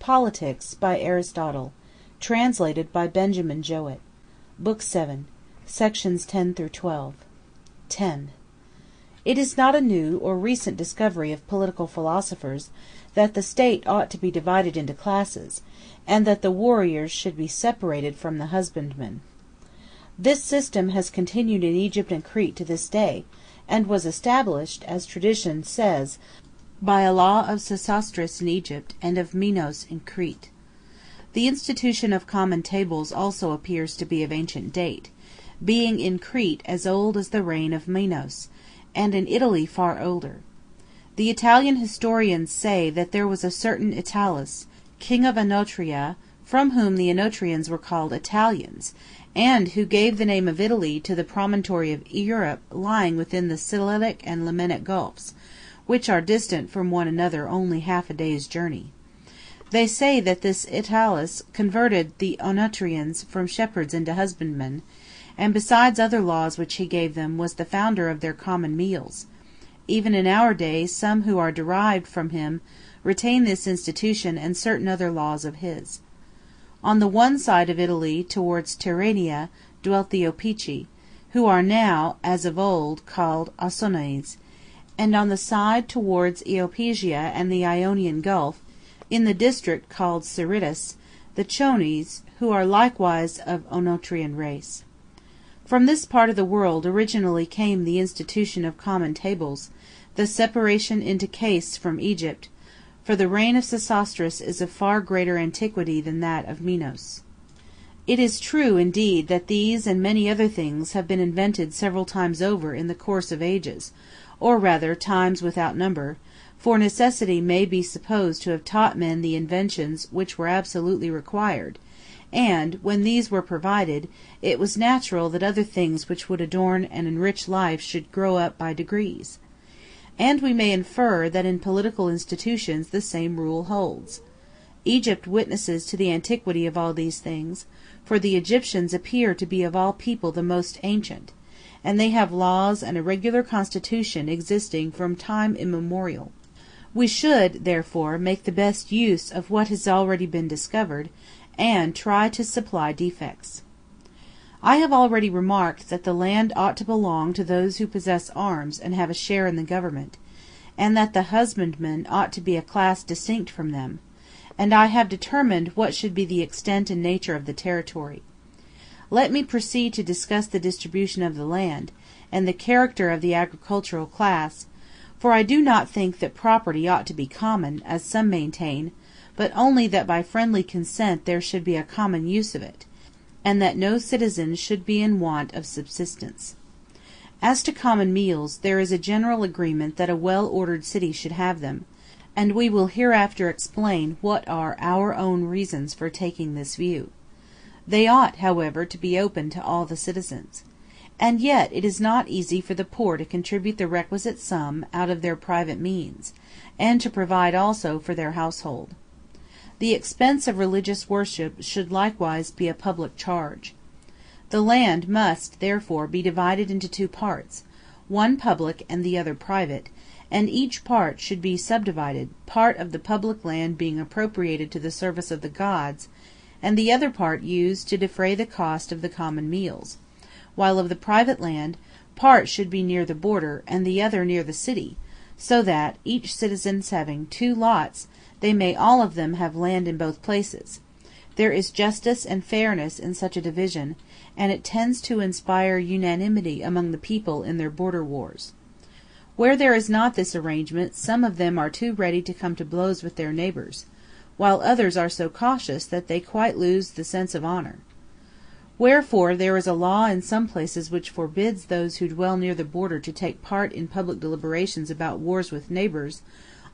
Politics, by Aristotle. Translated by Benjamin Jowett. Book 7, Sections 10 through 12. 10. It is not a new or recent discovery of political philosophers that the state ought to be divided into classes, and that the warriors should be separated from the husbandmen. This system has continued in Egypt and Crete to this day, and was established, as tradition says, by a law of Sesostris in Egypt, and of Minos in Crete. The institution of common tables also appears to be of ancient date, being in Crete as old as the reign of Minos, and in Italy far older. The Italian historians say that there was a certain Italus, king of Oenotria, from whom the Oenotrians were called Italians, and who gave the name of Italy to the promontory of Europe lying within the Silitic and Lamanic Gulfs, which are distant from one another only half a day's journey. They say that this Italus converted the Oenotrians from shepherds into husbandmen, and besides other laws which he gave them, was the founder of their common meals. Even in our day some who are derived from him retain this institution and certain other laws of his. On the one side of Italy towards Tyrrhenia dwelt the Opici, who are now, as of old, called Ausonians, and on the side towards Iopegia and the Ionian Gulf, in the district called Ceritus, the Chones, who are likewise of Oenotrian race. From this part of the world originally came the institution of common tables, the separation into castes from Egypt, for the reign of Sesostris is of far greater antiquity than that of Minos. It is true, indeed, that these and many other things have been invented several times over in the course of ages, or rather times without number, for necessity may be supposed to have taught men the inventions which were absolutely required, and, when these were provided, it was natural that other things which would adorn and enrich life should grow up by degrees. And we may infer that in political institutions the same rule holds. Egypt witnesses to the antiquity of all these things, for the Egyptians appear to be of all people the most ancient, and they have laws and a regular constitution existing from time immemorial. We should, therefore, make the best use of what has already been discovered, and try to supply defects. I have already remarked that the land ought to belong to those who possess arms and have a share in the government, and that the husbandmen ought to be a class distinct from them, and I have determined what should be the extent and nature of the territory. Let me proceed to discuss the distribution of the land, and the character of the agricultural class, for I do not think that property ought to be common, as some maintain, but only that by friendly consent there should be a common use of it, and that no citizen should be in want of subsistence. As to common meals, there is a general agreement that a well-ordered city should have them, and we will hereafter explain what are our own reasons for taking this view. They ought, however, to be open to all the citizens. And yet it is not easy for the poor to contribute the requisite sum out of their private means, and to provide also for their household. The expense of religious worship should likewise be a public charge. The land must, therefore, be divided into two parts, one public and the other private, and each part should be subdivided, part of the public land being appropriated to the service of the gods, and the other part used to defray the cost of the common meals, while of the private land, part should be near the border, and the other near the city, so that, each citizen having 2 lots, they may all of them have land in both places. There is justice and fairness in such a division, and it tends to inspire unanimity among the people in their border wars. Where there is not this arrangement, some of them are too ready to come to blows with their neighbors, while others are so cautious that they quite lose the sense of honor. Wherefore there is a law in some places which forbids those who dwell near the border to take part in public deliberations about wars with neighbors,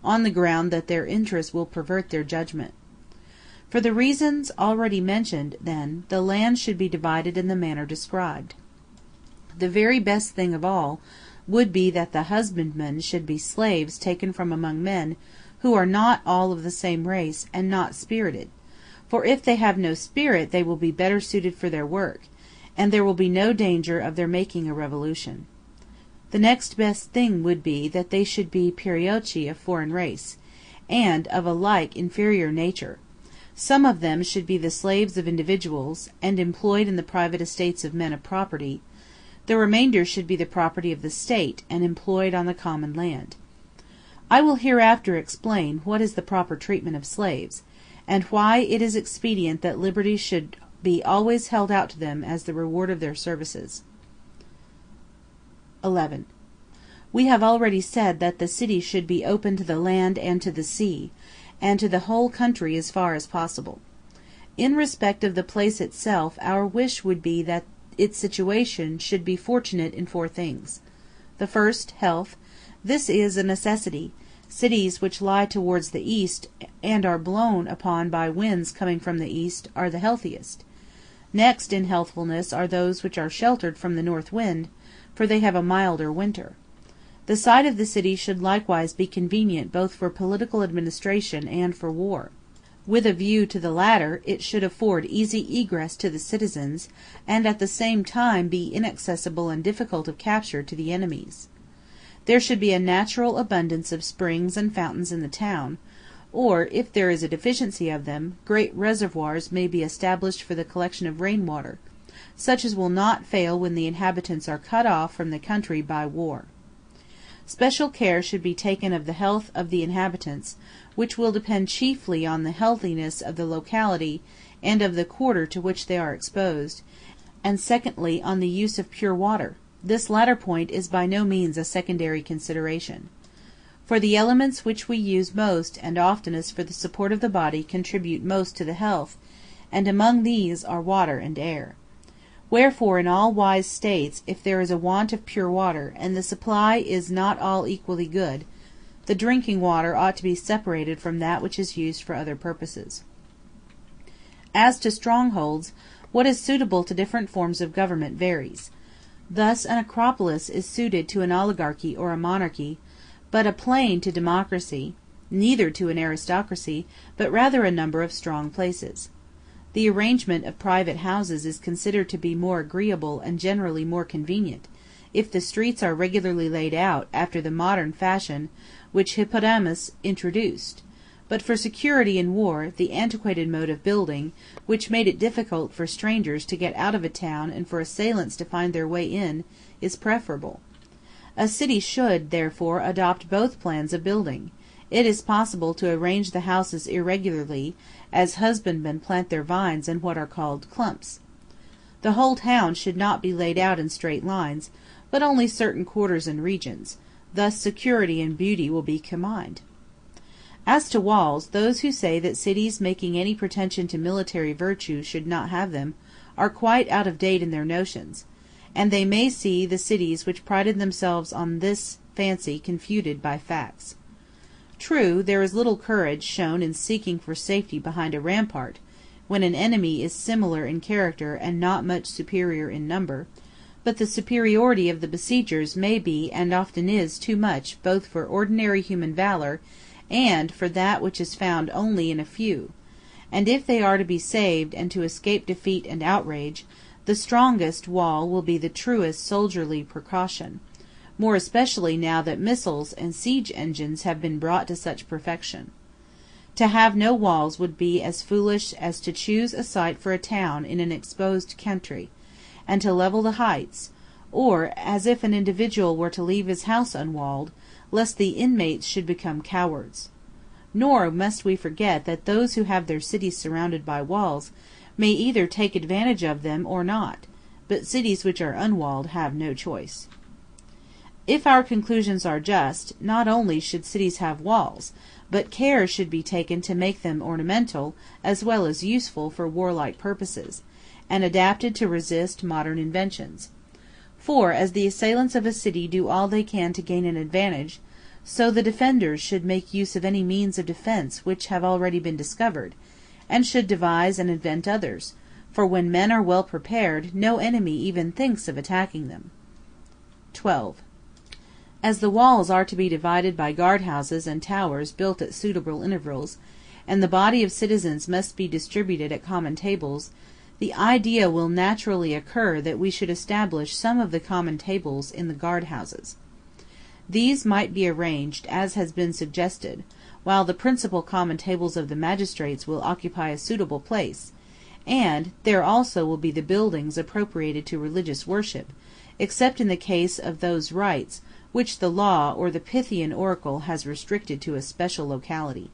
on the ground that their interest will pervert their judgment. For the reasons already mentioned, then, the land should be divided in the manner described. The very best thing of all would be that the husbandmen should be slaves taken from among men who are not all of the same race, and not spirited, for if they have no spirit they will be better suited for their work, and there will be no danger of their making a revolution. The next best thing would be that they should be Perioeci of foreign race, and of a like inferior nature, Some of them should be the slaves of individuals, and employed in the private estates of men of property. The remainder should be the property of the state, and employed on the common land. I will hereafter explain what is the proper treatment of slaves, and why it is expedient that liberty should be always held out to them as the reward of their services. 11. We have already said that the city should be open to the land and to the sea, and to the whole country as far as possible. In respect of the place itself, our wish would be that its situation should be fortunate in 4 things. The first, health. This is a necessity. Cities which lie towards the east, and are blown upon by winds coming from the east, are the healthiest. Next in healthfulness are those which are sheltered from the north wind, for they have a milder winter. The site of the city should likewise be convenient both for political administration and for war. With a view to the latter, it should afford easy egress to the citizens, and at the same time be inaccessible and difficult of capture to the enemies. There should be a natural abundance of springs and fountains in the town, or, if there is a deficiency of them, great reservoirs may be established for the collection of rainwater, such as will not fail when the inhabitants are cut off from the country by war. Special care should be taken of the health of the inhabitants, which will depend chiefly on the healthiness of the locality and of the quarter to which they are exposed, and secondly on the use of pure water. This latter point is by no means a secondary consideration. For the elements which we use most and oftenest for the support of the body contribute most to the health, and among these are water and air. Wherefore in all wise states, if there is a want of pure water, and the supply is not all equally good, the drinking water ought to be separated from that which is used for other purposes. As to strongholds, what is suitable to different forms of government varies. Thus an acropolis is suited to an oligarchy or a monarchy, but a plain to democracy, neither to an aristocracy, but rather a number of strong places. The arrangement of private houses is considered to be more agreeable and generally more convenient, if the streets are regularly laid out after the modern fashion which Hippodamus introduced. But for security in war, the antiquated mode of building, which made it difficult for strangers to get out of a town and for assailants to find their way in, is preferable. A city should, therefore, adopt both plans of building. It is possible to arrange the houses irregularly, as husbandmen plant their vines in what are called clumps. The whole town should not be laid out in straight lines, but only certain quarters and regions. Thus security and beauty will be combined. As to walls, those who say that cities making any pretension to military virtue should not have them, are quite out of date in their notions, and they may see the cities which prided themselves on this fancy confuted by facts. True, there is little courage shown in seeking for safety behind a rampart, when an enemy is similar in character and not much superior in number, but the superiority of the besiegers may be and often is too much both for ordinary human valor and for that which is found only in a few, and if they are to be saved and to escape defeat and outrage, the strongest wall will be the truest soldierly precaution, more especially now that missiles and siege engines have been brought to such perfection. To have no walls would be as foolish as to choose a site for a town in an exposed country, and to level the heights, or as if an individual were to leave his house unwalled, lest the inmates should become cowards. Nor must we forget that those who have their cities surrounded by walls may either take advantage of them or not, but cities which are unwalled have no choice. If our conclusions are just, not only should cities have walls, but care should be taken to make them ornamental as well as useful for warlike purposes, and adapted to resist modern inventions. For, as the assailants of a city do all they can to gain an advantage, so the defenders should make use of any means of defense which have already been discovered, and should devise and invent others, for when men are well prepared, no enemy even thinks of attacking them. 12. As the walls are to be divided by guardhouses and towers built at suitable intervals, and the body of citizens must be distributed at common tables, the idea will naturally occur that we should establish some of the common tables in the guardhouses. These might be arranged as has been suggested, while the principal common tables of the magistrates will occupy a suitable place, and there also will be the buildings appropriated to religious worship, except in the case of those rites which the law or the Pythian oracle has restricted to a special locality.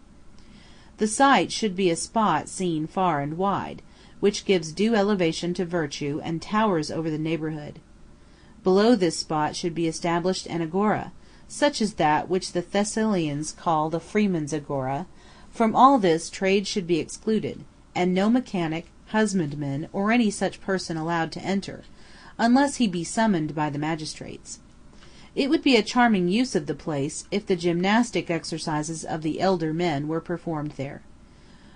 The site should be a spot seen far and wide, which gives due elevation to virtue and towers over the neighborhood. Below this spot should be established an agora, such as that which the Thessalians call the freeman's agora. From all this trade should be excluded, and no mechanic, husbandman, or any such person allowed to enter, unless he be summoned by the magistrates. It would be a charming use of the place if the gymnastic exercises of the elder men were performed there.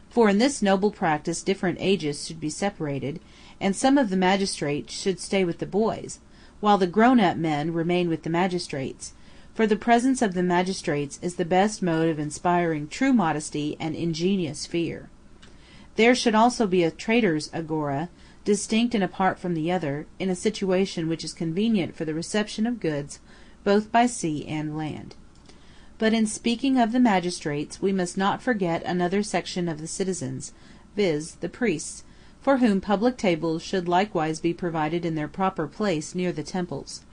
For in this noble practice different ages should be separated, and some of the magistrates should stay with the boys, while the grown-up men remain with the magistrates, for the presence of the magistrates is the best mode of inspiring true modesty and ingenious fear. There should also be a trader's agora, distinct and apart from the other, in a situation which is convenient for the reception of goods both by sea and land. But in speaking of the magistrates, we must not forget another section of the citizens, viz., the priests, for whom public tables should likewise be provided in their proper place near the temples.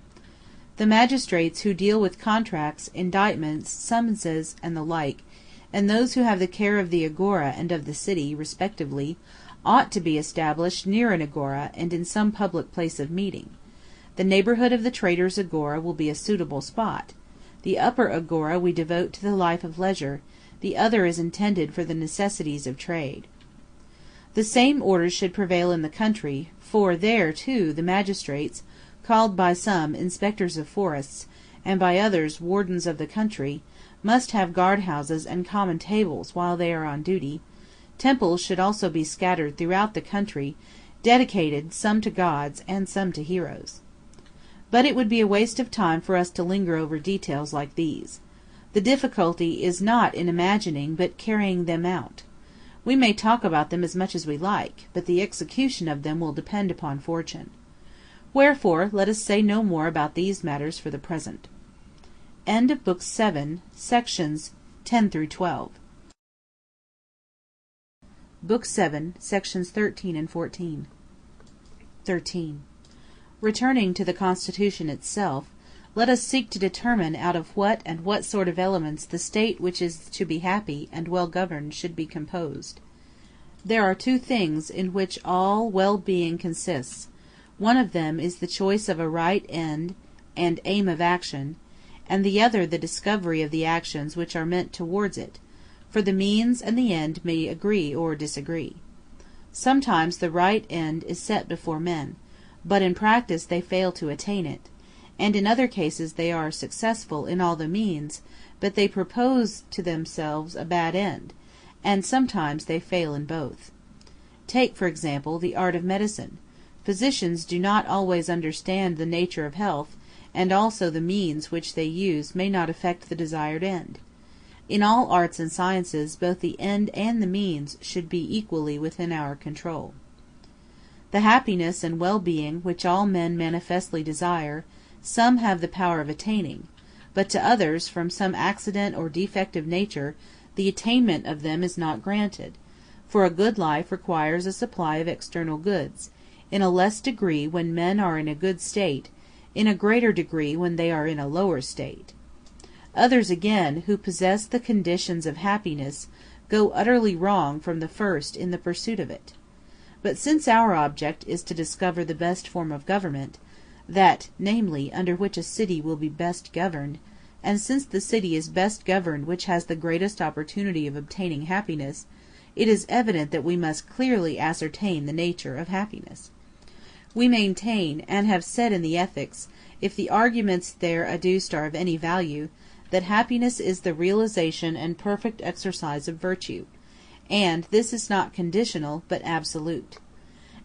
The magistrates who deal with contracts, indictments, summonses, and the like, and those who have the care of the agora and of the city, respectively, ought to be established near an agora and in some public place of meeting. The neighborhood of the trader's agora will be a suitable spot. The upper agora we devote to the life of leisure, the other is intended for the necessities of trade. The same order should prevail in the country, for there, too, the magistrates, called by some inspectors of forests, and by others wardens of the country, must have guard-houses and common tables while they are on duty. Temples should also be scattered throughout the country, dedicated some to gods and some to heroes. But it would be a waste of time for us to linger over details like these. The difficulty is not in imagining but carrying them out. We may talk about them as much as we like, but the execution of them will depend upon fortune. Wherefore, let us say no more about these matters for the present. End of Book 7, Sections 10 through 12. Book 7, Sections 13 and 14. 13. Returning to the Constitution itself, let us seek to determine out of what and what sort of elements the state which is to be happy and well governed should be composed. There are two things in which all well-being consists. One of them is the choice of a right end and aim of action, and the other the discovery of the actions which are meant towards it, for the means and the end may agree or disagree. Sometimes the right end is set before men, but in practice they fail to attain it, and in other cases they are successful in all the means, but they propose to themselves a bad end, and sometimes they fail in both. Take, for example, the art of medicine. Physicians do not always understand the nature of health, and also the means which they use may not effect the desired end. In all arts and sciences, both the end and the means should be equally within our control. The happiness and well-being which all men manifestly desire, some have the power of attaining, but to others, from some accident or defect of nature, the attainment of them is not granted, for a good life requires a supply of external goods, in a less degree when men are in a good state, in a greater degree when they are in a lower state. Others again, who possess the conditions of happiness, go utterly wrong from the first in the pursuit of it. But since our object is to discover the best form of government, that, namely, under which a city will be best governed, and since the city is best governed which has the greatest opportunity of obtaining happiness, it is evident that we must clearly ascertain the nature of happiness. We maintain, and have said in the Ethics, if the arguments there adduced are of any value, that happiness is the realization and perfect exercise of virtue, and this is not conditional but absolute.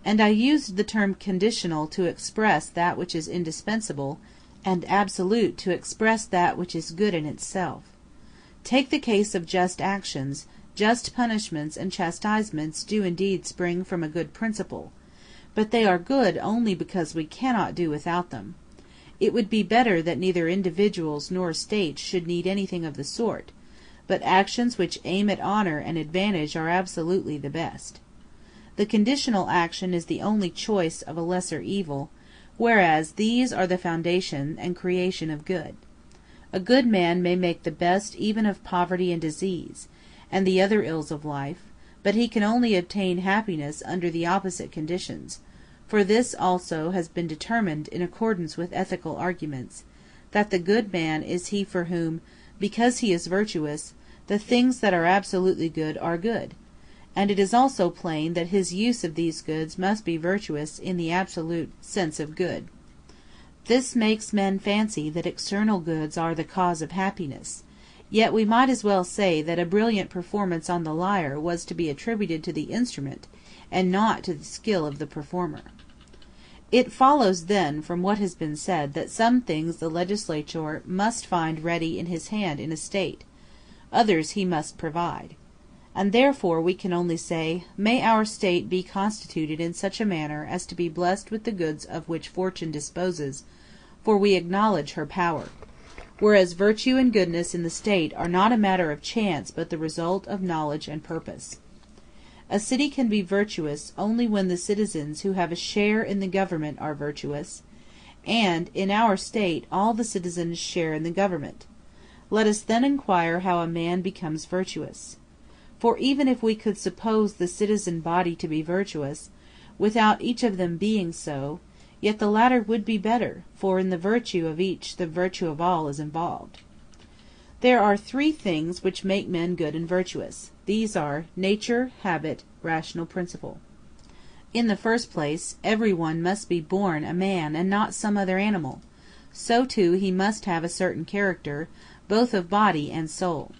And I used the term conditional to express that which is indispensable, and absolute to express that which is good in itself. Take the case of just actions. Just punishments and chastisements do indeed spring from a good principle, but they are good only because we cannot do without them. It would be better that neither individuals nor states should need anything of the sort, but actions which aim at honor and advantage are absolutely the best. The conditional action is the only choice of a lesser evil, whereas these are the foundation and creation of good. A good man may make the best even of poverty and disease, and the other ills of life, but he can only obtain happiness under the opposite conditions, for this also has been determined in accordance with ethical arguments, that the good man is he for whom, because he is virtuous, the things that are absolutely good are good, and it is also plain that his use of these goods must be virtuous in the absolute sense of good. This makes men fancy that external goods are the cause of happiness, yet we might as well say that a brilliant performance on the lyre was to be attributed to the instrument, and not to the skill of the performer. It follows then from what has been said that some things the legislator must find ready in his hand in a state, others he must provide. And therefore we can only say, may our state be constituted in such a manner as to be blessed with the goods of which fortune disposes, for we acknowledge her power. Whereas virtue and goodness in the state are not a matter of chance but the result of knowledge and purpose. A city can be virtuous only when the citizens who have a share in the government are virtuous, and in our state all the citizens share in the government. Let us then inquire how a man becomes virtuous. For even if we could suppose the citizen body to be virtuous, without each of them being so, yet the latter would be better, for in the virtue of each the virtue of all is involved. There are three things which make men good and virtuous. These are nature, habit, rational principle. In the first place, every one must be born a man and not some other animal. So too he must have a certain character, both of body and soul.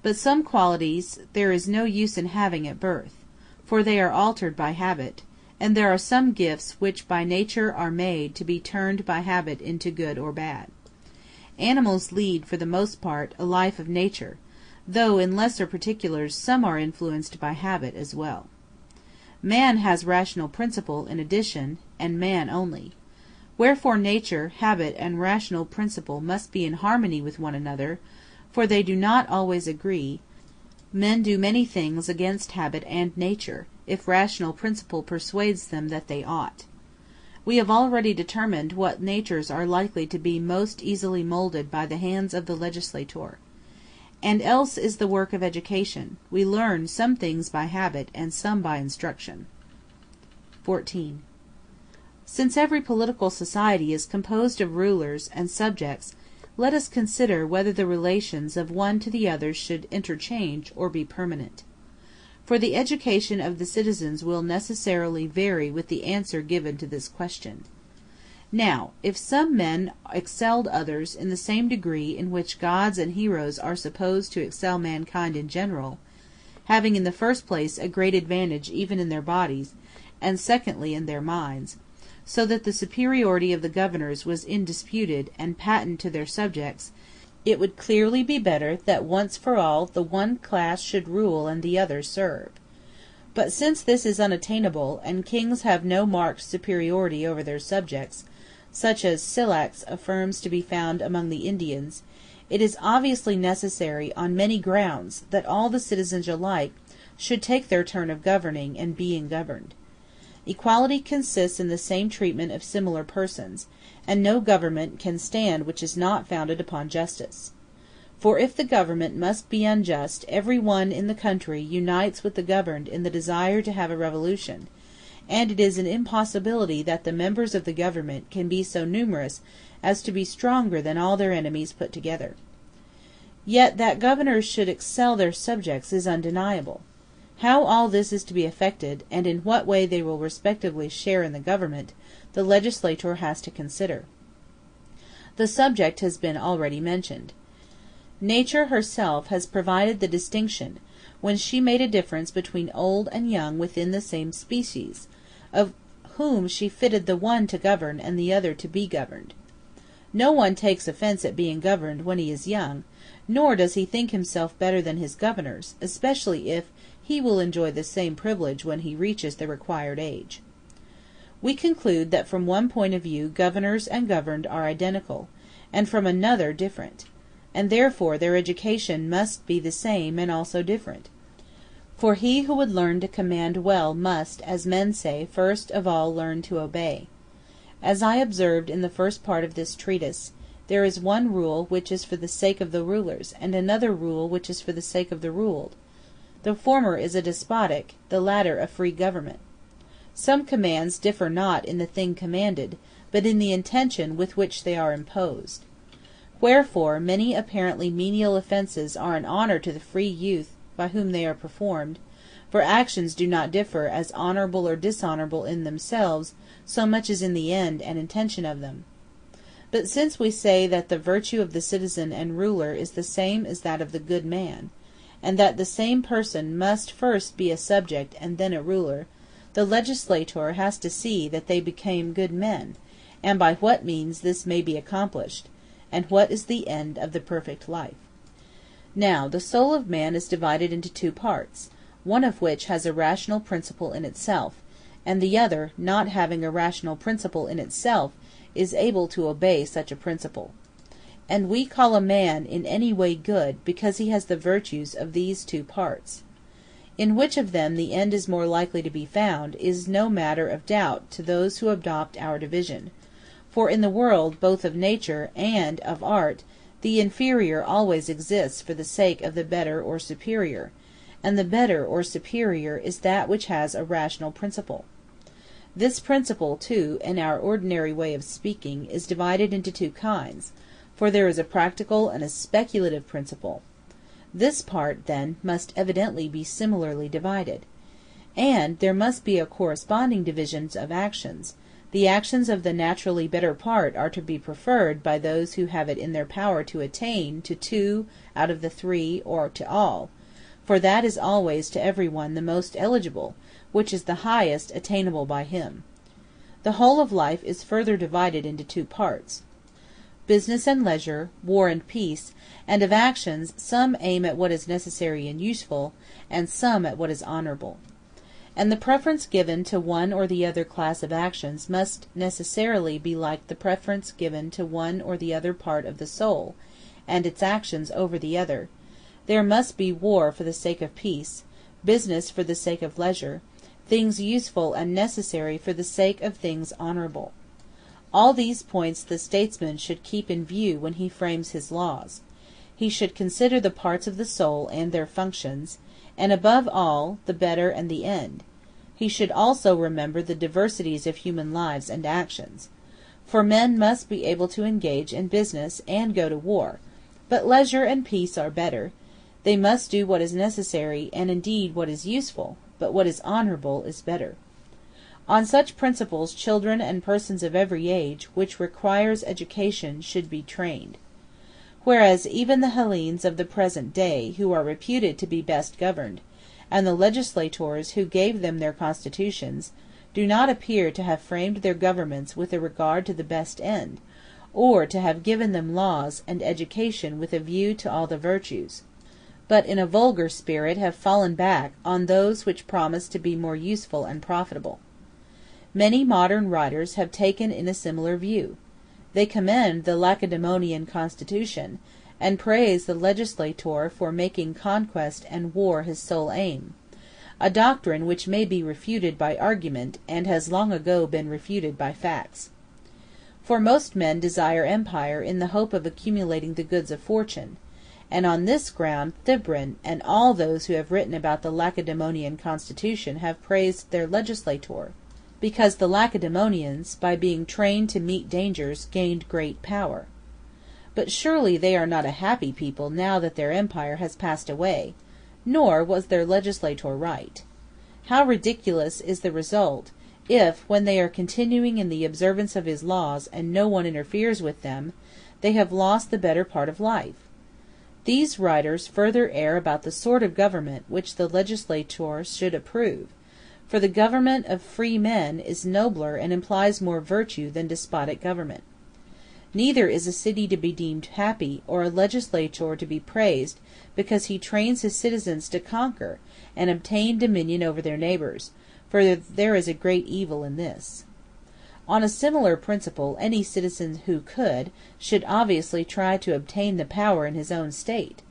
But some qualities there is no use in having at birth, for they are altered by habit, and there are some gifts which by nature are made to be turned by habit into good or bad. Animals lead, for the most part, a life of nature, though in lesser particulars some are influenced by habit as well. Man has rational principle in addition, and man only. Wherefore nature, habit, and rational principle must be in harmony with one another, for they do not always agree. Men do many things against habit and nature, if rational principle persuades them that they ought. We have already determined what natures are likely to be most easily molded by the hands of the legislator. And else is the work of education. We learn some things by habit, and some by instruction. 14. Since every political society is composed of rulers and subjects, let us consider whether the relations of one to the other should interchange or be permanent. For the education of the citizens will necessarily vary with the answer given to this question. Now, if some men excelled others in the same degree in which gods and heroes are supposed to excel mankind in general, having in the first place a great advantage even in their bodies, and secondly in their minds, so that the superiority of the governors was indisputed and patent to their subjects, it would clearly be better that once for all the one class should rule and the other serve. But since this is unattainable, and kings have no marked superiority over their subjects, such as Syllax affirms to be found among the Indians, it is obviously necessary on many grounds that all the citizens alike should take their turn of governing and being governed. Equality consists in the same treatment of similar persons, and no government can stand which is not founded upon justice. For if the government must be unjust, every one in the country unites with the governed in the desire to have a revolution, and it is an impossibility that the members of the government can be so numerous as to be stronger than all their enemies put together. Yet that governors should excel their subjects is undeniable. How all this is to be effected, and in what way they will respectively share in the government, the legislator has to consider. The subject has been already mentioned. Nature herself has provided the distinction, when she made a difference between old and young within the same species, of whom she fitted the one to govern and the other to be governed. No one takes offense at being governed when he is young, nor does he think himself better than his governors, especially if he will enjoy the same privilege when he reaches the required age. We conclude that from one point of view governors and governed are identical, and from another different. and therefore their education must be the same and also different. For he who would learn to command well must, as men say, first of all learn to obey. As I observed in the first part of this treatise, there is one rule which is for the sake of the rulers, and another rule which is for the sake of the ruled. The former is a despotic, the latter a free government. Some commands differ not in the thing commanded, but in the intention with which they are imposed. Wherefore many apparently menial offences are an honour to the free youth by whom they are performed, for actions do not differ as honourable or dishonourable in themselves so much as in the end and intention of them. But since we say that the virtue of the citizen and ruler is the same as that of the good man, and that the same person must first be a subject and then a ruler, the legislator has to see that they become good men, and by what means this may be accomplished, and what is the end of the perfect life. Now the soul of man is divided into two parts, one of which has a rational principle in itself, and the other, not having a rational principle in itself, is able to obey such a principle. And we call a man in any way good because he has the virtues of these two parts. In which of them the end is more likely to be found is no matter of doubt to those who adopt our division. For in the world both of nature and of art the inferior always exists for the sake of the better or superior, and the better or superior is that which has a rational principle. This principle, too, in our ordinary way of speaking, is divided into two kinds, for there is a practical and a speculative principle. This part, then, must evidently be similarly divided. And there must be a corresponding division of actions. The actions of the naturally better part are to be preferred by those who have it in their power to attain to 2 out of the 3 or to all, for that is always to every one the most eligible, which is the highest attainable by him. The whole of life is further divided into two parts, business and leisure, war and peace, and of actions some aim at what is necessary and useful, and some at what is honourable. And the preference given to one or the other class of actions must necessarily be like the preference given to one or the other part of the soul, and its actions over the other. There must be war for the sake of peace, business for the sake of leisure, things useful and necessary for the sake of things honourable. All these points the statesman should keep in view when he frames his laws. He should consider the parts of the soul and their functions, and above all, the better and the end. He should also remember the diversities of human lives and actions. For men must be able to engage in business and go to war, but leisure and peace are better. They must do what is necessary, and indeed what is useful, but what is honourable is better. On such principles children and persons of every age, which requires education, should be trained. Whereas even the Hellenes of the present day, who are reputed to be best governed, and the legislators who gave them their constitutions, do not appear to have framed their governments with a regard to the best end, or to have given them laws and education with a view to all the virtues, but in a vulgar spirit have fallen back on those which promise to be more useful and profitable. Many modern writers have taken in a similar view. They commend the Lacedaemonian constitution, and praise the legislator for making conquest and war his sole aim, a doctrine which may be refuted by argument, and has long ago been refuted by facts. For most men desire empire in the hope of accumulating the goods of fortune, and on this ground Thibrin and all those who have written about the Lacedaemonian constitution have praised their legislator, because the Lacedaemonians, by being trained to meet dangers, gained great power. But surely they are not a happy people now that their empire has passed away, nor was their legislator right. How ridiculous is the result, if, when they are continuing in the observance of his laws and no one interferes with them, they have lost the better part of life. These writers further err about the sort of government which the legislator should approve, for the government of free men is nobler and implies more virtue than despotic government. Neither is a city to be deemed happy, or a legislator to be praised, because he trains his citizens to conquer and obtain dominion over their neighbours, for there is a great evil in this. On a similar principle, any citizen who could, should obviously try to obtain the power in his own state,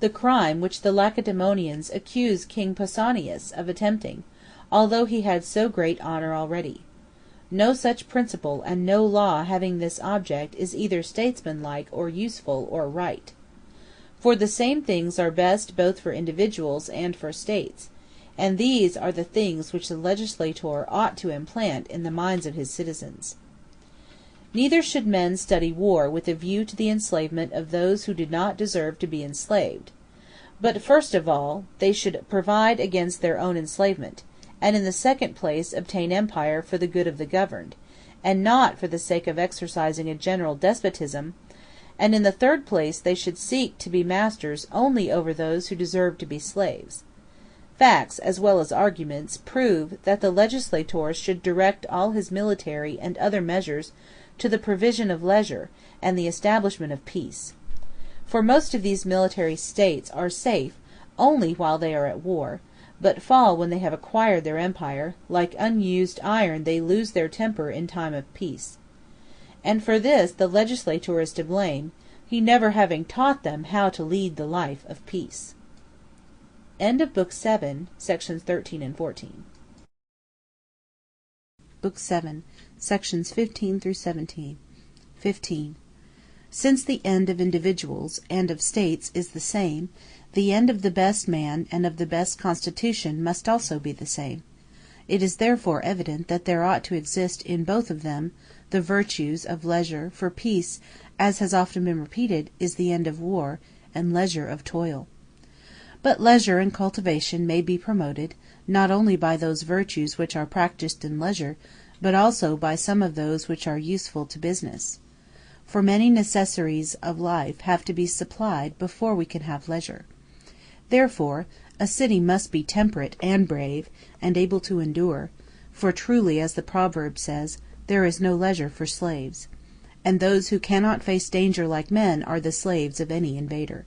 the crime which the Lacedaemonians accuse King Pausanias of attempting, although he had so great honour already. No such principle, and no law having this object, is either statesmanlike, or useful, or right. For the same things are best both for individuals and for states, and these are the things which the legislator ought to implant in the minds of his citizens. Neither should men study war with a view to the enslavement of those who did not deserve to be enslaved. But first of all, they should provide against their own enslavement, and in the second place obtain empire for the good of the governed, and not for the sake of exercising a general despotism, and in the third place they should seek to be masters only over those who deserve to be slaves. Facts, as well as arguments, prove that the legislator should direct all his military and other measures to the provision of leisure and the establishment of peace. For most of these military states are safe only while they are at war, but fall when they have acquired their empire; like unused iron, they lose their temper in time of peace. And for this the legislator is to blame, he never having taught them how to lead the life of peace. End of Book 7, sections 13 and 14. Book 7, sections 15 through 17. 15. Since the end of individuals and of states is the same, the end of the best man and of the best constitution must also be the same. It is therefore evident that there ought to exist in both of them the virtues of leisure, for peace, as has often been repeated, is the end of war, and leisure of toil. But leisure and cultivation may be promoted, not only by those virtues which are practised in leisure, but also by some of those which are useful to business. For many necessaries of life have to be supplied before we can have leisure. Therefore, a city must be temperate and brave, and able to endure, for truly, as the proverb says, there is no leisure for slaves. And those who cannot face danger like men are the slaves of any invader.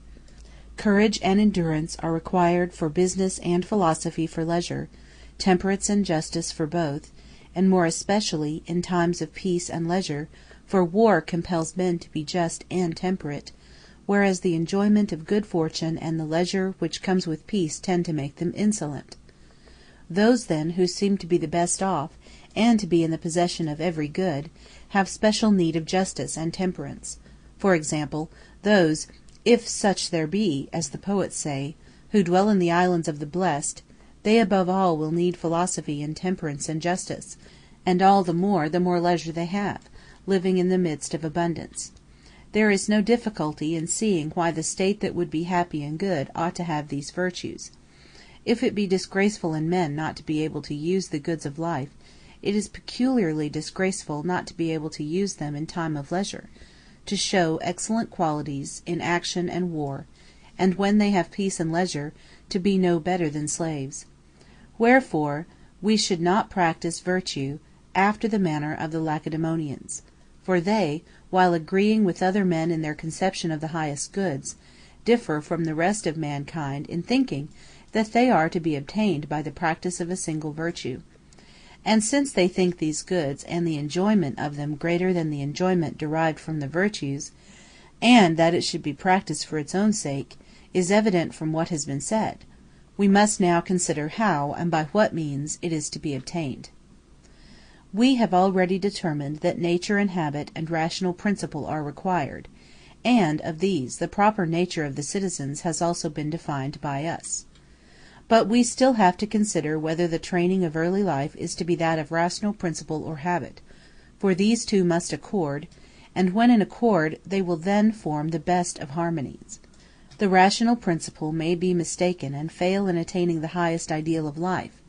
Courage and endurance are required for business and philosophy for leisure, temperance and justice for both, and more especially in times of peace and leisure, for war compels men to be just and temperate, whereas the enjoyment of good fortune and the leisure which comes with peace tend to make them insolent. Those then who seem to be the best off, and to be in the possession of every good, have special need of justice and temperance. For example, those, if such there be, as the poets say, who dwell in the islands of the blessed, they above all will need philosophy and temperance and justice, and all the more leisure they have, living in the midst of abundance. There is no difficulty in seeing why the state that would be happy and good ought to have these virtues. If it be disgraceful in men not to be able to use the goods of life, it is peculiarly disgraceful not to be able to use them in time of leisure, to show excellent qualities in action and war, and when they have peace and leisure, to be no better than slaves. Wherefore we should not practice virtue after the manner of the Lacedaemonians. For they, while agreeing with other men in their conception of the highest goods, differ from the rest of mankind in thinking that they are to be obtained by the practice of a single virtue. And since they think these goods and the enjoyment of them greater than the enjoyment derived from the virtues, and that it should be practised for its own sake, is evident from what has been said, we must now consider how and by what means it is to be obtained. We have already determined that nature and habit and rational principle are required, and of these the proper nature of the citizens has also been defined by us. But we still have to consider whether the training of early life is to be that of rational principle or habit, for these two must accord, and when in accord they will then form the best of harmonies. The rational principle may be mistaken and fail in attaining the highest ideal of life,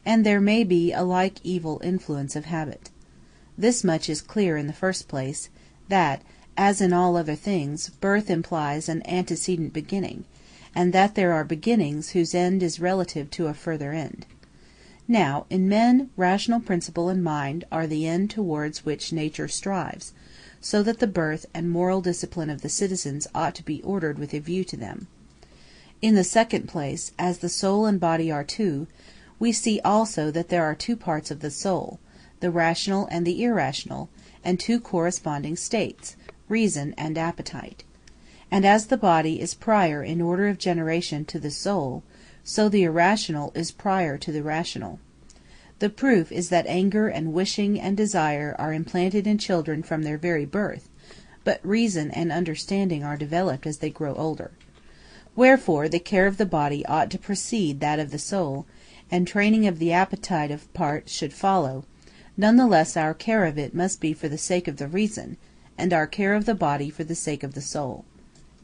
and there may be a like evil influence of habit. This much is clear in the first place, that, as in all other things, birth implies an antecedent beginning, and that there are beginnings whose end is relative to a further end. Now, in men, rational principle and mind are the end towards which nature strives, so that the birth and moral discipline of the citizens ought to be ordered with a view to them. In the second place, as the soul and body are two, we see also that there are two parts of the soul, the rational and the irrational, and two corresponding states, reason and appetite. And as the body is prior in order of generation to the soul, so the irrational is prior to the rational. The proof is that anger and wishing and desire are implanted in children from their very birth, but reason and understanding are developed as they grow older. Wherefore the care of the body ought to precede that of the soul, and training of the appetite of part should follow. None the less our care of it must be for the sake of the reason, and our care of the body for the sake of the soul.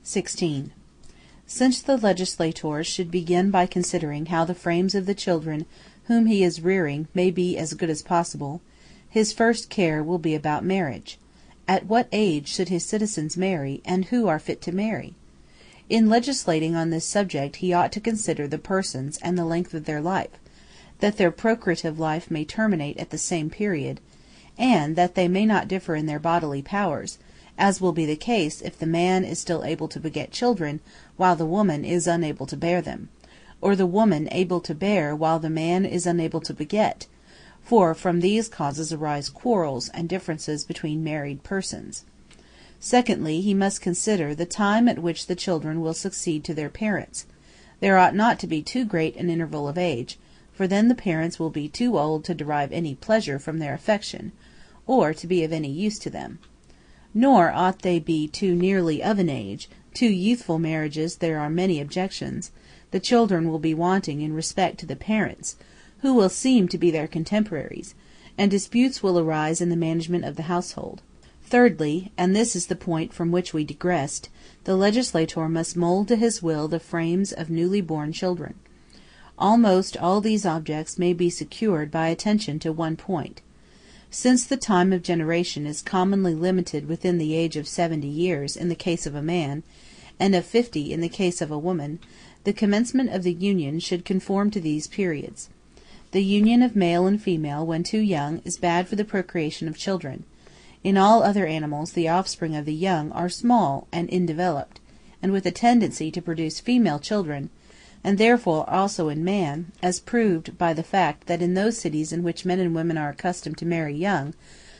16. Since the legislator should begin by considering how the frames of the children whom he is rearing may be as good as possible, his first care will be about marriage. At what age should his citizens marry, and who are fit to marry? In legislating on this subject he ought to consider the persons and the length of their life, that their procreative life may terminate at the same period, and that they may not differ in their bodily powers, as will be the case if the man is still able to beget children while the woman is unable to bear them, or the woman able to bear while the man is unable to beget, for from these causes arise quarrels and differences between married persons. Secondly, he must consider the time at which the children will succeed to their parents. There ought not to be too great an interval of age, for then the parents will be too old to derive any pleasure from their affection, or to be of any use to them. Nor ought they be too nearly of an age. To youthful marriages there are many objections. The children will be wanting in respect to the parents, who will seem to be their contemporaries, and disputes will arise in the management of the household. Thirdly, and this is the point from which we digressed, the legislator must mold to his will the frames of newly born children. Almost all these objects may be secured by attention to one point. Since the time of generation is commonly limited within the age of 70 years in the case of a man, and of 50 in the case of a woman, the commencement of the union should conform to these periods. The union of male and female when too young is bad for the procreation of children. In all other animals the offspring of the young are small and undeveloped, and with a tendency to produce female children, and therefore also in man, as proved by the fact that in those cities in which men and women are accustomed to marry young,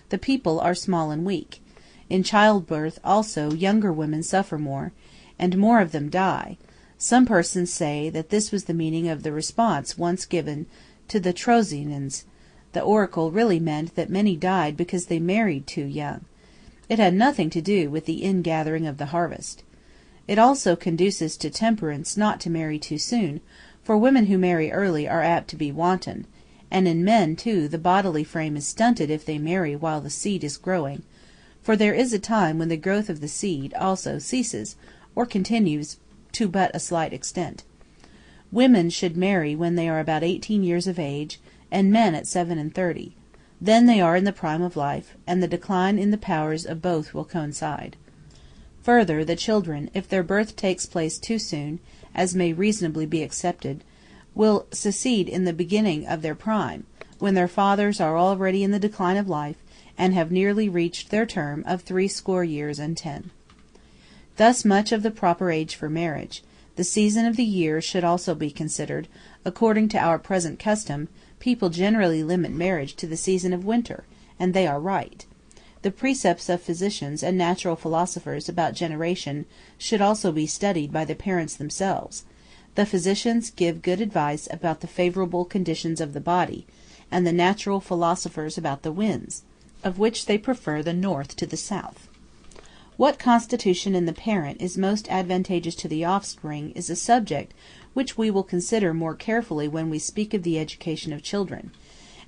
the people are small and weak. In childbirth also younger women suffer more, and more of them die. Some persons say that this was the meaning of the response once given to the Trojans. The oracle really meant that many died because they married too young. It had nothing to do with the ingathering of the harvest. It also conduces to temperance not to marry too soon, for women who marry early are apt to be wanton, and in men too the bodily frame is stunted if they marry while the seed is growing, for there is a time when the growth of the seed also ceases, or continues to but a slight extent. Women should marry when they are about 18 years of age, and men at 37. Then they are in the prime of life, and the decline in the powers of both will coincide. Further, the children, if their birth takes place too soon, as may reasonably be accepted, will succeed in the beginning of their prime, when their fathers are already in the decline of life, and have nearly reached their term of 60 years and 10. Thus much of the proper age for marriage. The season of the year should also be considered. According to our present custom, people generally limit marriage to the season of winter, and they are right. The precepts of physicians and natural philosophers about generation should also be studied by the parents themselves. The physicians give good advice about the favorable conditions of the body, and the natural philosophers about the winds, of which they prefer the north to the south. What constitution in the parent is most advantageous to the offspring is a subject which we will consider more carefully when we speak of the education of children,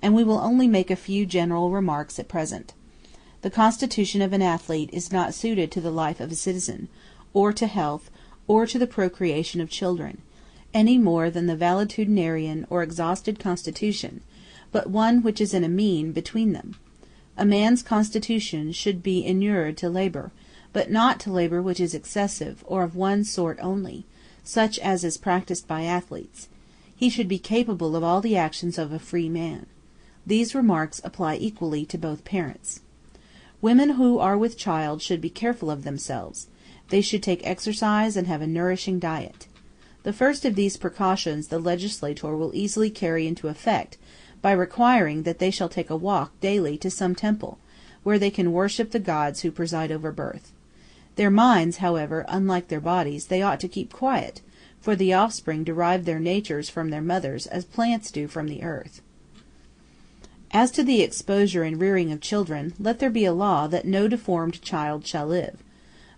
and we will only make a few general remarks at present. The constitution of an athlete is not suited to the life of a citizen, or to health, or to the procreation of children, any more than the valetudinarian or exhausted constitution, but one which is in a mean between them. A man's constitution should be inured to labor, but not to labor which is excessive, or of one sort only, such as is practiced by athletes. He should be capable of all the actions of a free man. These remarks apply equally to both parents. Women who are with child should be careful of themselves. They should take exercise and have a nourishing diet. The first of these precautions the legislator will easily carry into effect by requiring that they shall take a walk daily to some temple, where they can worship the gods who preside over birth. Their minds, however, unlike their bodies, they ought to keep quiet, for the offspring derive their natures from their mothers, as plants do from the earth. As to the exposure and rearing of children, let there be a law that no deformed child shall live,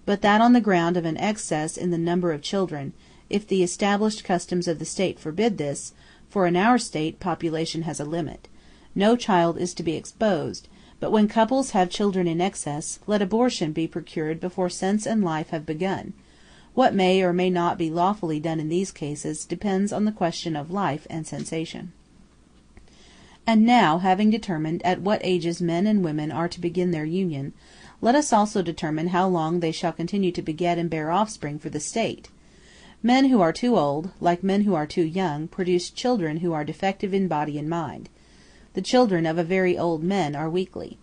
but that on the ground of an excess in the number of children, if the established customs of the state forbid this, for in our state population has a limit, no child is to be exposed, but when couples have children in excess, let abortion be procured before sense and life have begun. What may or may not be lawfully done in these cases depends on the question of life and sensation. And now, having determined at what ages men and women are to begin their union, let us also determine how long they shall continue to beget and bear offspring for the state. Men who are too old, like men who are too young, produce children who are defective in body and mind. The children of a very old men are weakly.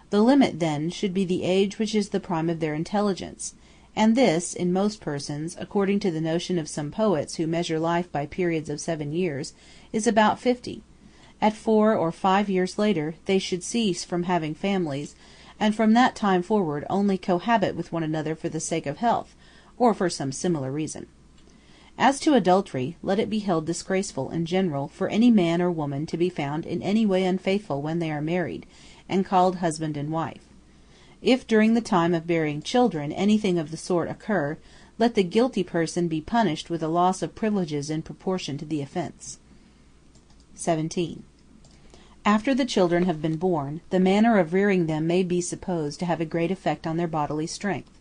The limit, then, should be the age which is the prime of their intelligence, and this, in most persons, according to the notion of some poets who measure life by periods of 7 years, is about 50. At 4 or 5 years later, they should cease from having families, and from that time forward only cohabit with one another for the sake of health, or for some similar reason. As to adultery, let it be held disgraceful in general for any man or woman to be found in any way unfaithful when they are married, and called husband and wife. If during the time of bearing children anything of the sort occur, let the guilty person be punished with a loss of privileges in proportion to the offense. 17. After the children have been born, the manner of rearing them may be supposed to have a great effect on their bodily strength.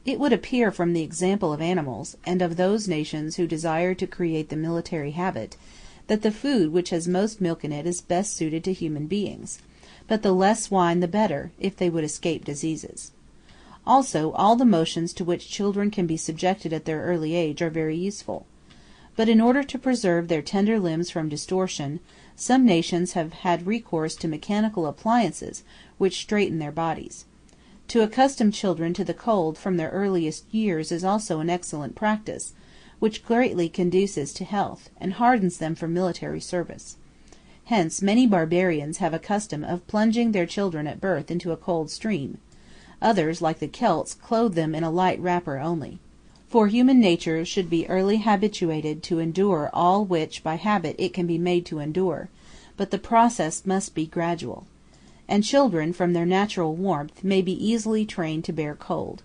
It would appear from the example of animals, and of those nations who desire to create the military habit, that the food which has most milk in it is best suited to human beings, but the less wine the better, if they would escape diseases. Also, all the motions to which children can be subjected at their early age are very useful. But in order to preserve their tender limbs from distortion, some nations have had recourse to mechanical appliances which straighten their bodies. To accustom children to the cold from their earliest years is also an excellent practice, which greatly conduces to health, and hardens them for military service. Hence many barbarians have a custom of plunging their children at birth into a cold stream. Others, like the Celts, clothe them in a light wrapper only. For human nature should be early habituated to endure all which by habit it can be made to endure, but the process must be gradual. And children, from their natural warmth, may be easily trained to bear cold.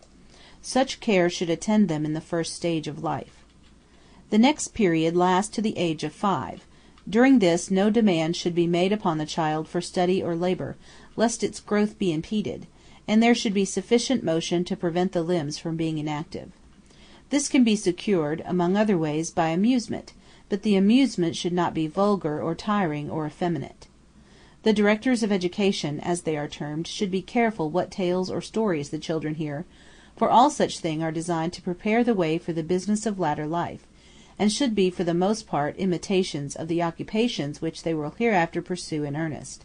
Such care should attend them in the first stage of life. The next period lasts to the age of 5. During this no demand should be made upon the child for study or labor, lest its growth be impeded, and there should be sufficient motion to prevent the limbs from being inactive. This can be secured, among other ways, by amusement, but the amusement should not be vulgar or tiring or effeminate. The directors of education, as they are termed, should be careful what tales or stories the children hear, for all such things are designed to prepare the way for the business of latter life, and should be for the most part imitations of the occupations which they will hereafter pursue in earnest.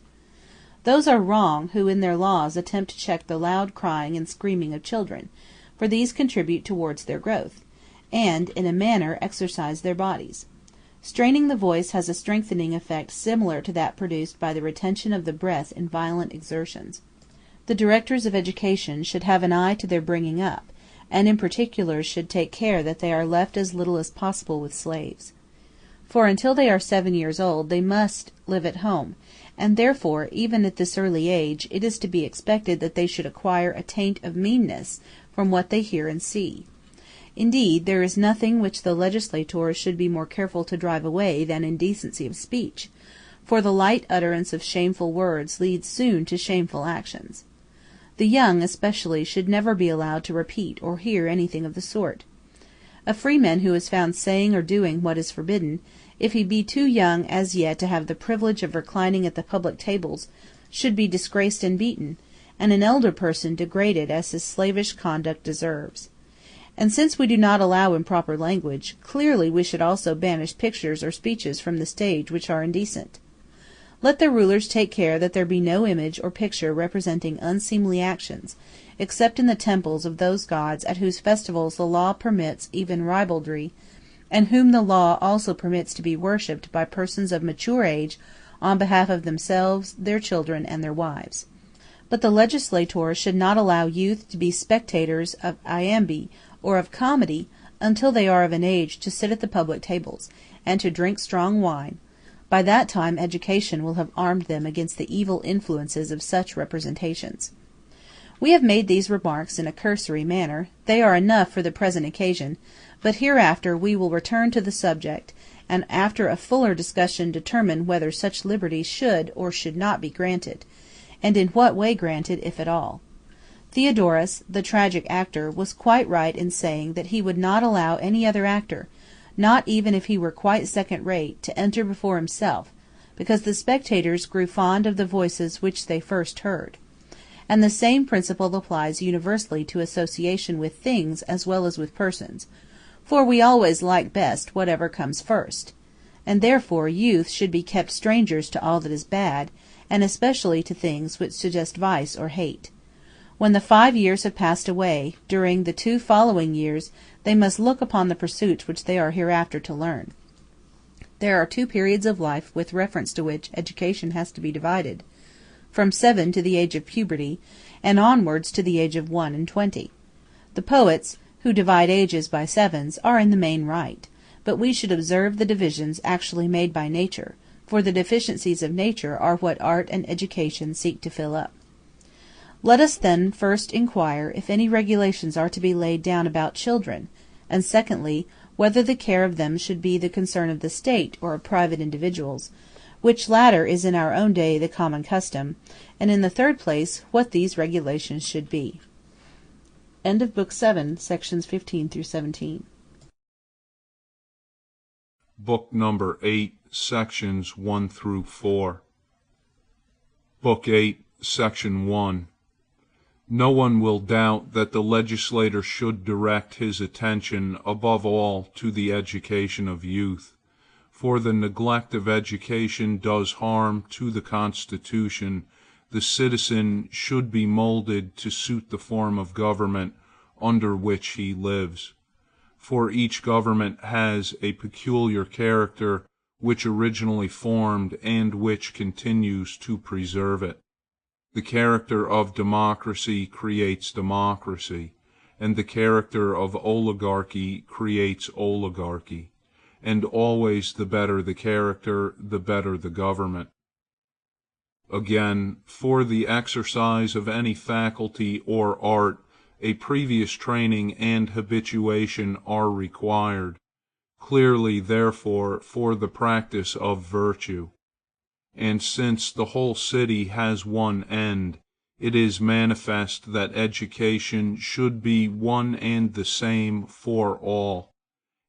Those are wrong who in their laws attempt to check the loud crying and screaming of children, for these contribute towards their growth, and in a manner exercise their bodies. Straining the voice has a strengthening effect similar to that produced by the retention of the breath in violent exertions. The directors of education should have an eye to their bringing up, and in particular should take care that they are left as little as possible with slaves. For until they are 7 years old they must live at home, and therefore, even at this early age, it is to be expected that they should acquire a taint of meanness from what they hear and see. Indeed, there is nothing which the legislators should be more careful to drive away than indecency of speech, for the light utterance of shameful words leads soon to shameful actions. The young, especially, should never be allowed to repeat or hear anything of the sort. A freeman who is found saying or doing what is forbidden, if he be too young as yet to have the privilege of reclining at the public tables, should be disgraced and beaten, and an elder person degraded as his slavish conduct deserves. And since we do not allow improper language, clearly we should also banish pictures or speeches from the stage which are indecent. Let the rulers take care that there be no image or picture representing unseemly actions, except in the temples of those gods at whose festivals the law permits even ribaldry, and whom the law also permits to be worshipped by persons of mature age on behalf of themselves, their children, and their wives. But the legislator should not allow youth to be spectators of iambi or of comedy until they are of an age to sit at the public tables, and to drink strong wine. By that time education will have armed them against the evil influences of such representations. We have made these remarks in a cursory manner. They are enough for the present occasion, but hereafter we will return to the subject, and after a fuller discussion determine whether such liberty should or should not be granted, and in what way granted, if at all. Theodorus, the tragic actor, was quite right in saying that he would not allow any other actor, not even if he were quite second-rate, to enter before himself, because the spectators grew fond of the voices which they first heard. And the same principle applies universally to association with things as well as with persons, for we always like best whatever comes first. And therefore youth should be kept strangers to all that is bad, and especially to things which suggest vice or hate. When the 5 years have passed away, during the 2 following years they must look upon the pursuits which they are hereafter to learn. There are 2 periods of life with reference to which education has to be divided, from 7 to the age of puberty, and onwards to the age of 21. The poets, who divide ages by sevens, are in the main right, but we should observe the divisions actually made by nature, for the deficiencies of nature are what art and education seek to fill up. Let us then first inquire if any regulations are to be laid down about children, and secondly, whether the care of them should be the concern of the state or of private individuals, which latter is in our own day the common custom, and in the third place, what these regulations should be. End of Book 7, sections 15 through 17. Book number 8, sections 1 through 4. Book 8, section 1. No one will doubt that the legislator should direct his attention above all to the education of youth, for the neglect of education does harm to the Constitution. The citizen should be molded to suit the form of government under which he lives, for each government has a peculiar character which originally formed and which continues to preserve it. The character of democracy creates democracy, and the character of oligarchy creates oligarchy, and always the better the character, the better the government. Again, for the exercise of any faculty or art, a previous training and habituation are required. Clearly, therefore, for the practice of virtue. And since the whole city has one end, it is manifest that education should be one and the same for all,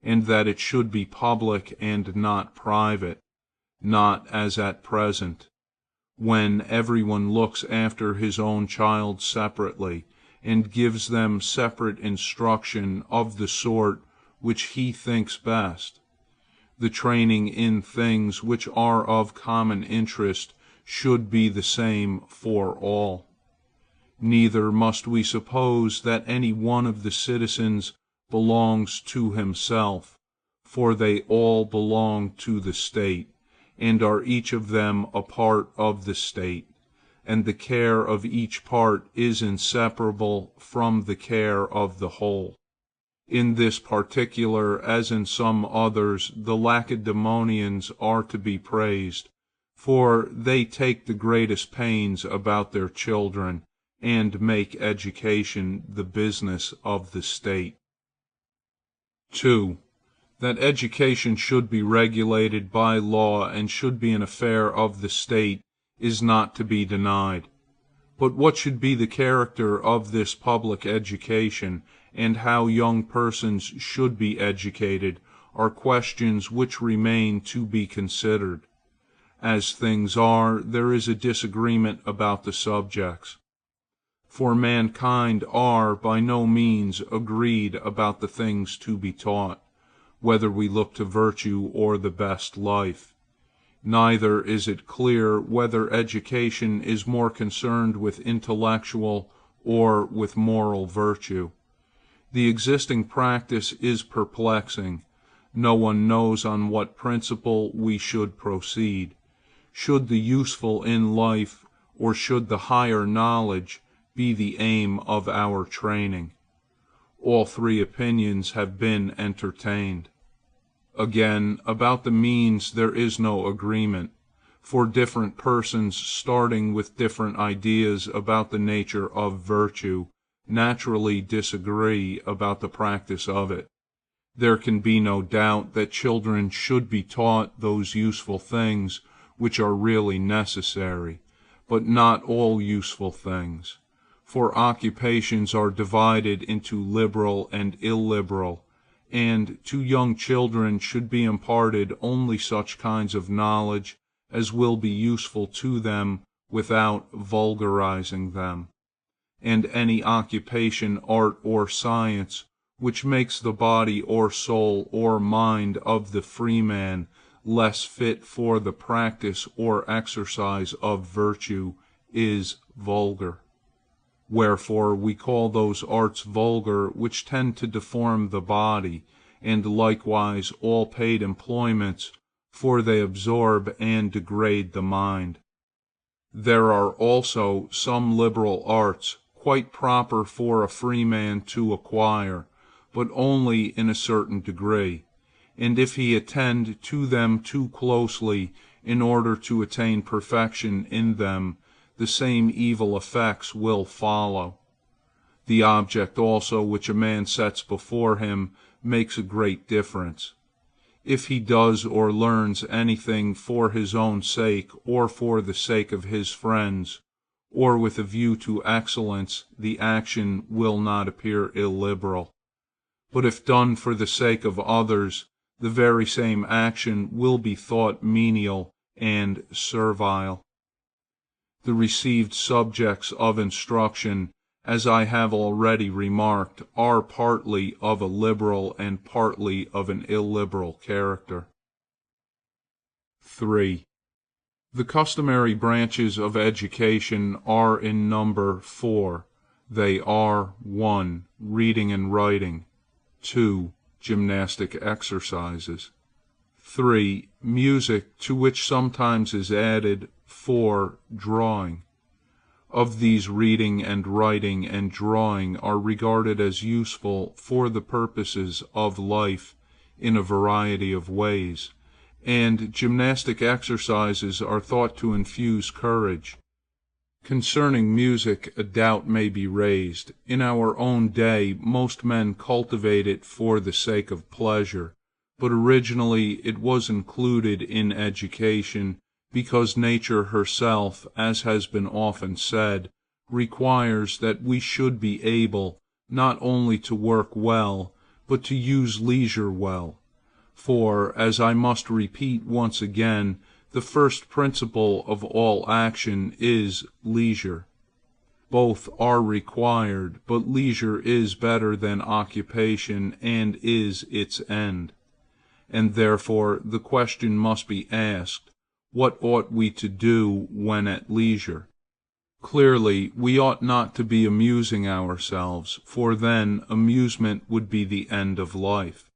and that it should be public and not private, not as at present, when everyone looks after his own child separately, and gives them separate instruction of the sort which he thinks best. The training in things which are of common interest should be the same for all. Neither must we suppose that any one of the citizens belongs to himself, for they all belong to the state, and are each of them a part of the state, and the care of each part is inseparable from the care of the whole. In this particular, as in some others, the Lacedaemonians are to be praised, for they take the greatest pains about their children, and make education the business of the state. 2. That education should be regulated by law and should be an affair of the state is not to be denied. But what should be the character of this public education, and how young persons should be educated, are questions which remain to be considered. As things are, there is a disagreement about the subjects. For mankind are by no means agreed about the things to be taught, whether we look to virtue or the best life. Neither is it clear whether education is more concerned with intellectual or with moral virtue. The existing practice is perplexing. No one knows on what principle we should proceed. Should the useful in life, or should the higher knowledge, be the aim of our training? All three opinions have been entertained. Again, about the means there is no agreement, for different persons, starting with different ideas about the nature of virtue, naturally disagree about the practice of it. There can be no doubt that children should be taught those useful things which are really necessary, but not all useful things, for occupations are divided into liberal and illiberal, and to young children should be imparted only such kinds of knowledge as will be useful to them without vulgarizing them, and any occupation, art, or science which makes the body or soul or mind of the freeman less fit for the practice or exercise of virtue is vulgar. Wherefore we call those arts vulgar which tend to deform the body, and likewise all paid employments, for they absorb and degrade the mind. There are also some liberal arts quite proper for a freeman to acquire, but only in a certain degree, and if he attend to them too closely in order to attain perfection in them, the same evil effects will follow. The object also which a man sets before him makes a great difference. If he does or learns anything for his own sake, or for the sake of his friends, or with a view to excellence, the action will not appear illiberal. But if done for the sake of others, the very same action will be thought menial and servile. The received subjects of instruction, as I have already remarked, are partly of a liberal and partly of an illiberal character. 3. The customary branches of education are in number 4. They are 1. Reading and writing. 2. Gymnastic exercises. 3. Music, to which sometimes is added 4. Drawing. Of these, reading and writing and drawing are regarded as useful for the purposes of life in a variety of ways, and gymnastic exercises are thought to infuse courage. Concerning music a doubt may be raised. In our own day most men cultivate it for the sake of pleasure, but originally it was included in education, because nature herself, as has been often said, requires that we should be able not only to work well, but to use leisure well. For, as I must repeat once again, the first principle of all action is leisure. Both are required, but leisure is better than occupation and is its end. And therefore the question must be asked, what ought we to do when at leisure? Clearly, we ought not to be amusing ourselves, for then amusement would be the end of life.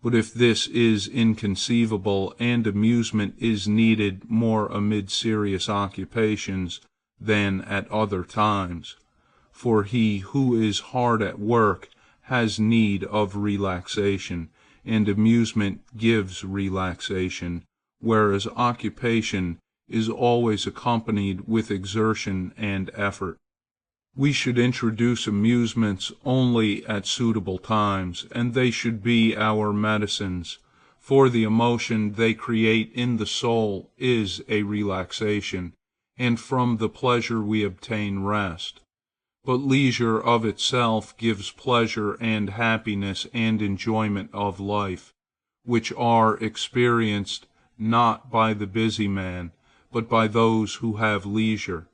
But if this is inconceivable, and amusement is needed more amid serious occupations than at other times, for he who is hard at work has need of relaxation, and amusement gives relaxation, whereas occupation is always accompanied with exertion and effort. We should introduce amusements only at suitable times, and they should be our medicines, for the emotion they create in the soul is a relaxation, and from the pleasure we obtain rest. But leisure of itself gives pleasure and happiness and enjoyment of life, which are experienced not by the busy man, but by those who have leisure.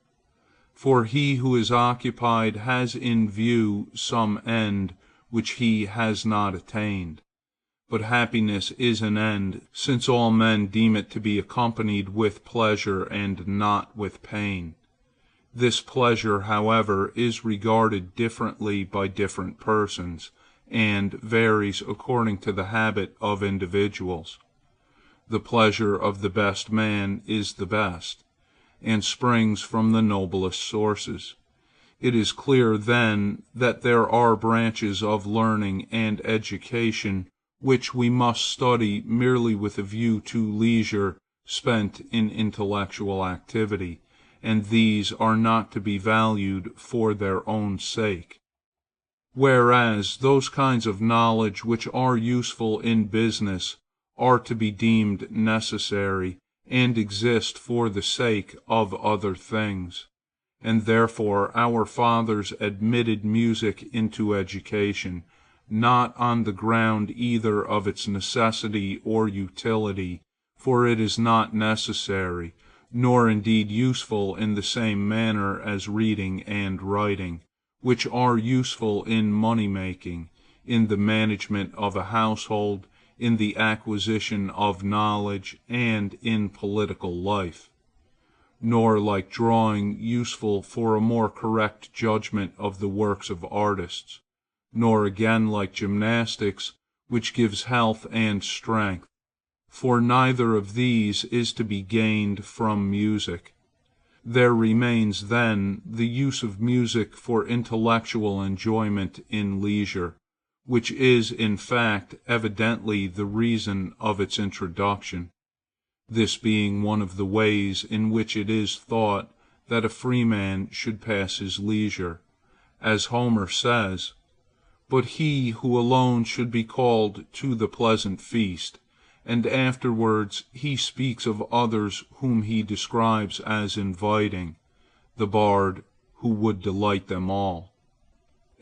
For he who is occupied has in view some end which he has not attained. But happiness is an end, since all men deem it to be accompanied with pleasure and not with pain. This pleasure, however, is regarded differently by different persons, and varies according to the habit of individuals. The pleasure of the best man is the best, and springs from the noblest sources. It is clear, then, that there are branches of learning and education which we must study merely with a view to leisure spent in intellectual activity, and these are not to be valued for their own sake. Whereas those kinds of knowledge which are useful in business are to be deemed necessary, and exist for the sake of other things. And therefore our fathers admitted music into education, not on the ground either of its necessity or utility, for it is not necessary, nor indeed useful in the same manner as reading and writing, which are useful in money-making, in the management of a household, in the acquisition of knowledge, and in political life; nor, like drawing, useful for a more correct judgment of the works of artists; nor again like gymnastics, which gives health and strength, for neither of these is to be gained from music. There remains, then, the use of music for intellectual enjoyment in leisure, which is in fact evidently the reason of its introduction, this being one of the ways in which it is thought that a freeman should pass his leisure, as Homer says, "But he who alone should be called to the pleasant feast," and afterwards he speaks of others whom he describes as inviting, the bard who would delight them all.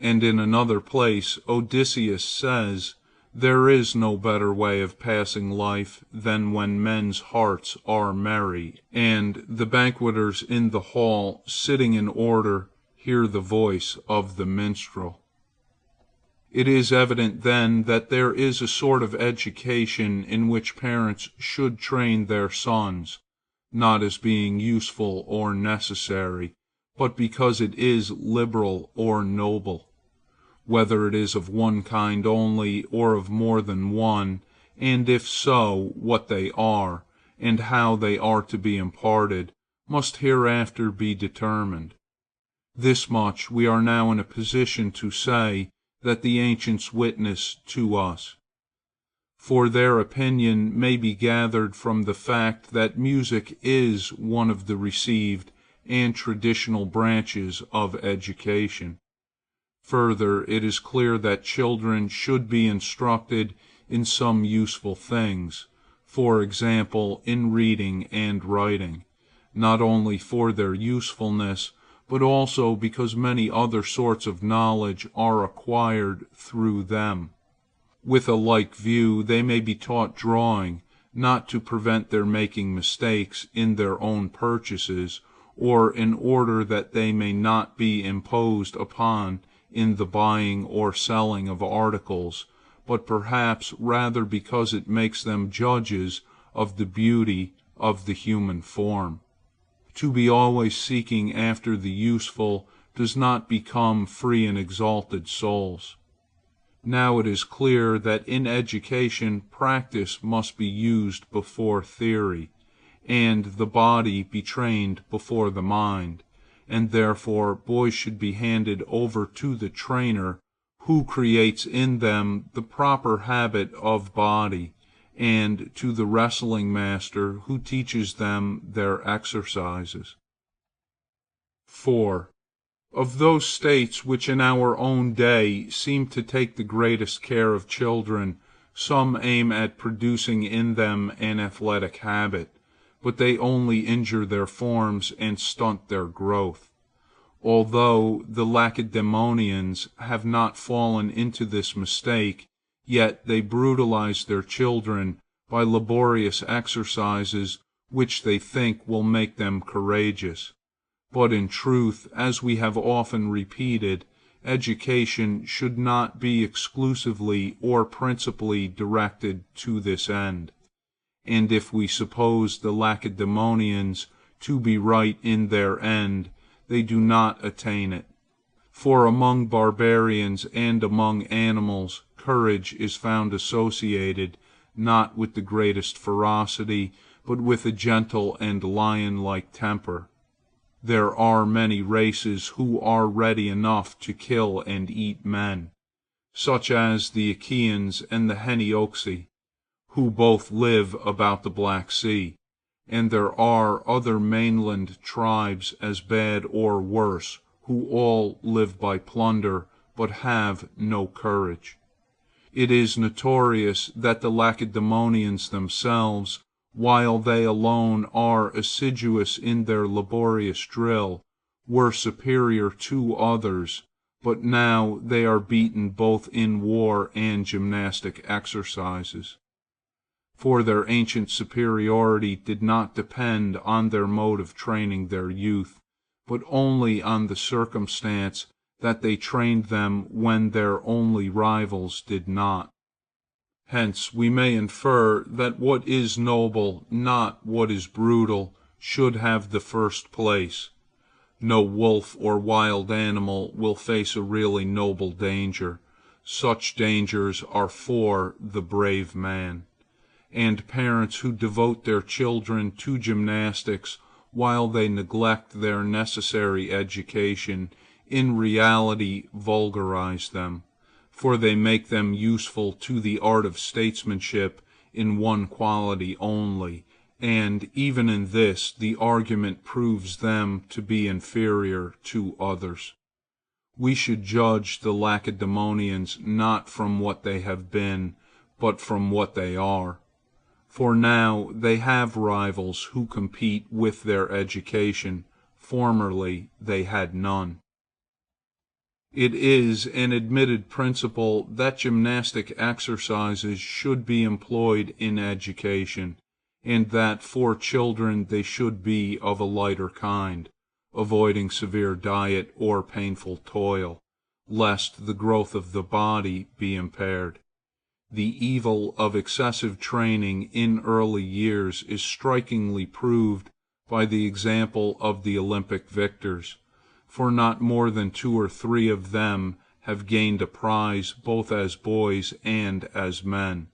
And in another place Odysseus says, "There is no better way of passing life than when men's hearts are merry, and the banqueters in the hall, sitting in order, hear the voice of the minstrel." It is evident, then, that there is a sort of education in which parents should train their sons, not as being useful or necessary, but because it is liberal or noble. Whether it is of one kind only, or of more than one, and if so, what they are, and how they are to be imparted, must hereafter be determined. This much we are now in a position to say that the ancients witness to us, for their opinion may be gathered from the fact that music is one of the received and traditional branches of education. Further, it is clear that children should be instructed in some useful things, for example, in reading and writing, not only for their usefulness, but also because many other sorts of knowledge are acquired through them. With a like view, they may be taught drawing, not to prevent their making mistakes in their own purchases, or in order that they may not be imposed upon in the buying or selling of articles, but perhaps rather because it makes them judges of the beauty of the human form. To be always seeking after the useful does not become free and exalted souls. Now it is clear that in education practice must be used before theory, and the body be trained before the mind, and therefore boys should be handed over to the trainer, who creates in them the proper habit of body, and to the wrestling master, who teaches them their exercises. 4. Of those states which in our own day seem to take the greatest care of children, some aim at producing in them an athletic habit, but they only injure their forms and stunt their growth. Although the Lacedaemonians have not fallen into this mistake, yet they brutalize their children by laborious exercises which they think will make them courageous. But in truth, as we have often repeated, education should not be exclusively or principally directed to this end. And if we suppose the Lacedaemonians to be right in their end, they do not attain it. For among barbarians and among animals, courage is found associated not with the greatest ferocity, but with a gentle and lion-like temper. There are many races who are ready enough to kill and eat men, such as the Achaeans and the Henioxi, who both live about the Black Sea, and there are other mainland tribes as bad or worse, who all live by plunder, but have no courage. It is notorious that the Lacedaemonians themselves, while they alone are assiduous in their laborious drill, were superior to others, but now they are beaten both in war and gymnastic exercises. For their ancient superiority did not depend on their mode of training their youth, but only on the circumstance that they trained them when their only rivals did not. Hence we may infer that what is noble, not what is brutal, should have the first place. No wolf or wild animal will face a really noble danger. Such dangers are for the brave man. And parents who devote their children to gymnastics while they neglect their necessary education, in reality vulgarize them, for they make them useful to the art of statesmanship in one quality only, and even in this the argument proves them to be inferior to others. We should judge the Lacedaemonians not from what they have been, but from what they are. For now they have rivals who compete with their education. Formerly they had none. It is an admitted principle that gymnastic exercises should be employed in education, and that for children they should be of a lighter kind, avoiding severe diet or painful toil, lest the growth of the body be impaired. The evil of excessive training in early years is strikingly proved by the example of the Olympic victors, for not more than 2 or 3 of them have gained a prize both as boys and as men.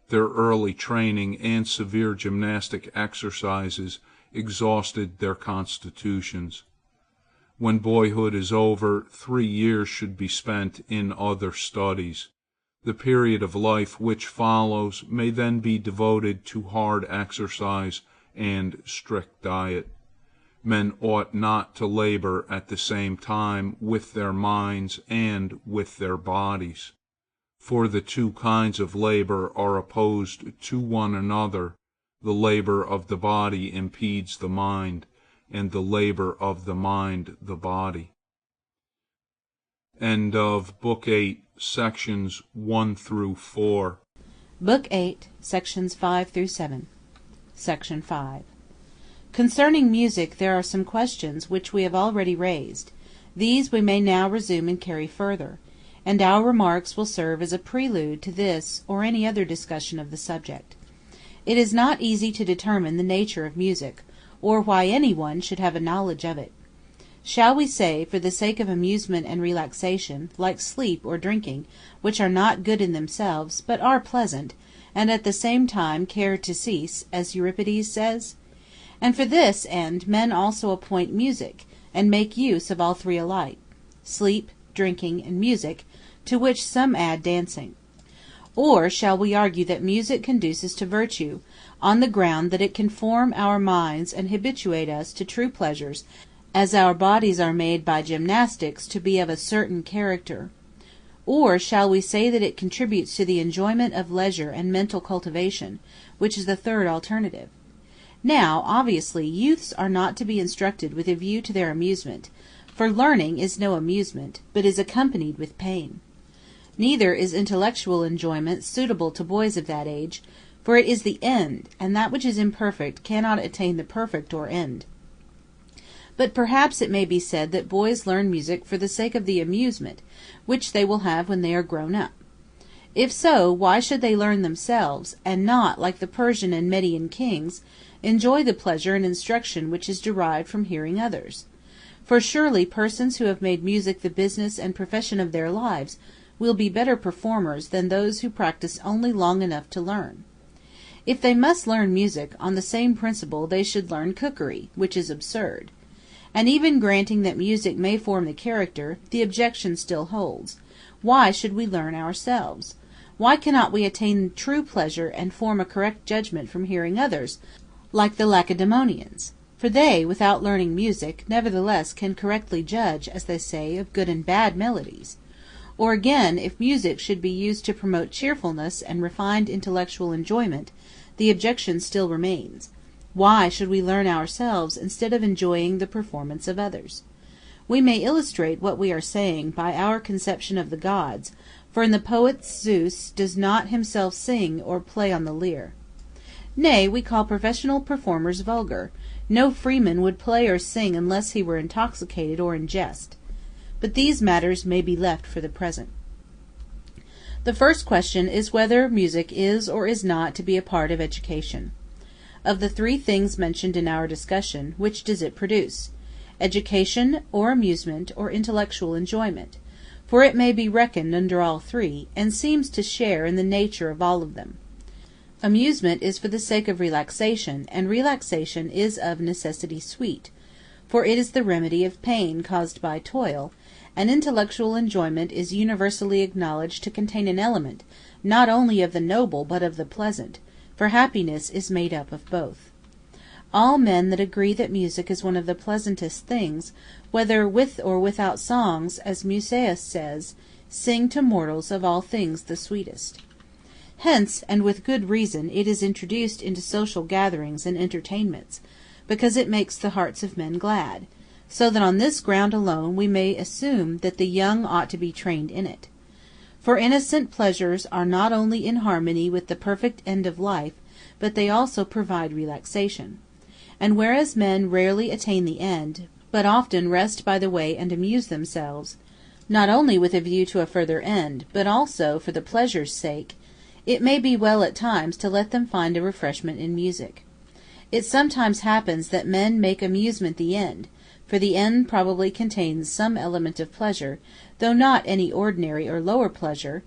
Their early training and severe gymnastic exercises exhausted their constitutions. When boyhood is over, 3 years should be spent in other studies. The period of life which follows may then be devoted to hard exercise and strict diet. Men ought not to labor at the same time with their minds and with their bodies, for the 2 kinds of labor are opposed to one another. The labor of the body impedes the mind, and the labor of the mind the body. End of Book 8, Sections 1 through 4. Book 8, Sections 5 through 7. Section 5. Concerning music there are some questions which we have already raised. These we may now resume and carry further, and our remarks will serve as a prelude to this or any other discussion of the subject. It is not easy to determine the nature of music, or why anyone should have a knowledge of it. Shall we say, for the sake of amusement and relaxation, like sleep or drinking, which are not good in themselves, but are pleasant, and at the same time care to cease, as Euripides says? And for this end men also appoint music, and make use of all 3 alike, sleep, drinking, and music, to which some add dancing. Or shall we argue that music conduces to virtue, on the ground that it can form our minds and habituate us to true pleasures, as our bodies are made by gymnastics to be of a certain character? Or shall we say that it contributes to the enjoyment of leisure and mental cultivation, which is the third alternative? Now, obviously, youths are not to be instructed with a view to their amusement, for learning is no amusement, but is accompanied with pain. Neither is intellectual enjoyment suitable to boys of that age, for it is the end, and that which is imperfect cannot attain the perfect or end. But perhaps it may be said that boys learn music for the sake of the amusement which they will have when they are grown up. If so, why should they learn themselves, and not, like the Persian and Median kings, enjoy the pleasure and instruction which is derived from hearing others? For surely persons who have made music the business and profession of their lives will be better performers than those who practice only long enough to learn. If they must learn music, on the same principle they should learn cookery, which is absurd. And even granting that music may form the character, the objection still holds: why should we learn ourselves? Why cannot we attain true pleasure and form a correct judgment from hearing others, like the Lacedaemonians? For they, without learning music, nevertheless can correctly judge, as they say, of good and bad melodies. Or again, if music should be used to promote cheerfulness and refined intellectual enjoyment, the objection still remains: why should we learn ourselves instead of enjoying the performance of others? We may illustrate what we are saying by our conception of the gods, for in the poets Zeus does not himself sing or play on the lyre. Nay, we call professional performers vulgar. No freeman would play or sing unless he were intoxicated or in jest. But these matters may be left for the present. The first question is whether music is or is not to be a part of education. Of the three things mentioned in our discussion, which does it produce? Education, or amusement, or intellectual enjoyment? For it may be reckoned under all three, and seems to share in the nature of all of them. Amusement is for the sake of relaxation, and relaxation is of necessity sweet, for it is the remedy of pain caused by toil, and intellectual enjoyment is universally acknowledged to contain an element, not only of the noble but of the pleasant, for happiness is made up of both. All men that agree that music is one of the pleasantest things, whether with or without songs, as Musaeus says, sing to mortals of all things the sweetest. Hence, and with good reason, it is introduced into social gatherings and entertainments, because it makes the hearts of men glad, so that on this ground alone we may assume that the young ought to be trained in it. For innocent pleasures are not only in harmony with the perfect end of life, but they also provide relaxation. And whereas men rarely attain the end, but often rest by the way and amuse themselves, not only with a view to a further end, but also for the pleasure's sake, it may be well at times to let them find a refreshment in music. It sometimes happens that men make amusement the end, for the end probably contains some element of pleasure, though not any ordinary or lower pleasure,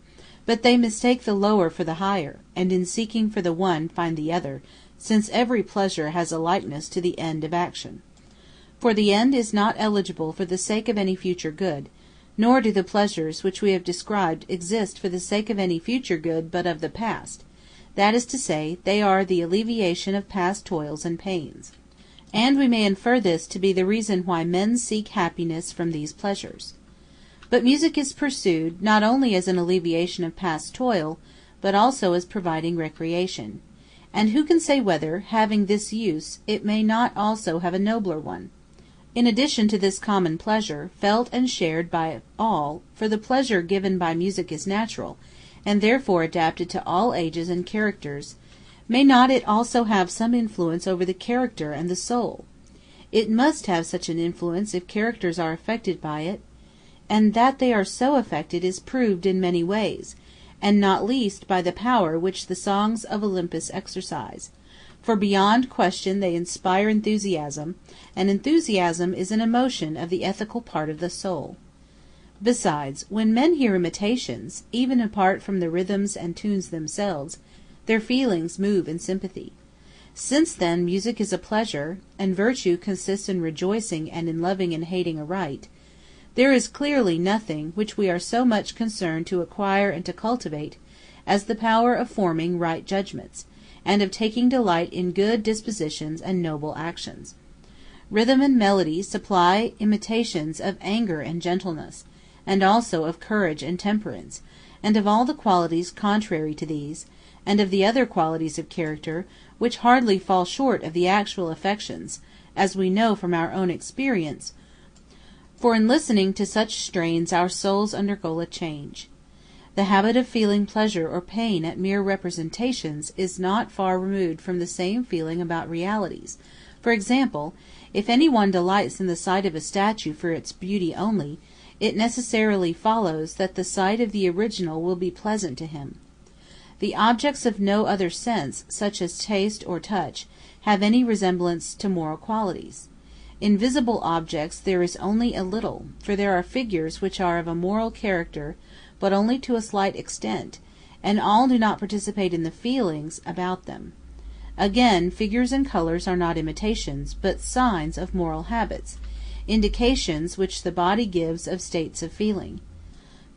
but they mistake the lower for the higher, and in seeking for the one find the other, since every pleasure has a likeness to the end of action. For the end is not eligible for the sake of any future good, nor do the pleasures which we have described exist for the sake of any future good but of the past, that is to say, they are the alleviation of past toils and pains. And we may infer this to be the reason why men seek happiness from these pleasures. But music is pursued, not only as an alleviation of past toil, but also as providing recreation. And who can say whether, having this use, it may not also have a nobler one? In addition to this common pleasure, felt and shared by all, for the pleasure given by music is natural, and therefore adapted to all ages and characters, may not it also have some influence over the character and the soul? It must have such an influence if characters are affected by it, and that they are so affected is proved in many ways, and not least by the power which the songs of Olympus exercise. For beyond question they inspire enthusiasm, and enthusiasm is an emotion of the ethical part of the soul. Besides, when men hear imitations, even apart from the rhythms and tunes themselves, their feelings move in sympathy. Since then music is a pleasure, and virtue consists in rejoicing and in loving and hating aright, there is clearly nothing which we are so much concerned to acquire and to cultivate as the power of forming right judgments, and of taking delight in good dispositions and noble actions. Rhythm and melody supply imitations of anger and gentleness, and also of courage and temperance, and of all the qualities contrary to these, and of the other qualities of character, which hardly fall short of the actual affections, as we know from our own experience, for in listening to such strains our souls undergo a change. The habit of feeling pleasure or pain at mere representations is not far removed from the same feeling about realities. For example, if any one delights in the sight of a statue for its beauty only, it necessarily follows that the sight of the original will be pleasant to him. The objects of no other sense, such as taste or touch, have any resemblance to moral qualities. In visible objects there is only a little, for there are figures which are of a moral character, but only to a slight extent, and all do not participate in the feelings about them. Again, figures and colors are not imitations, but signs of moral habits, indications which the body gives of states of feeling.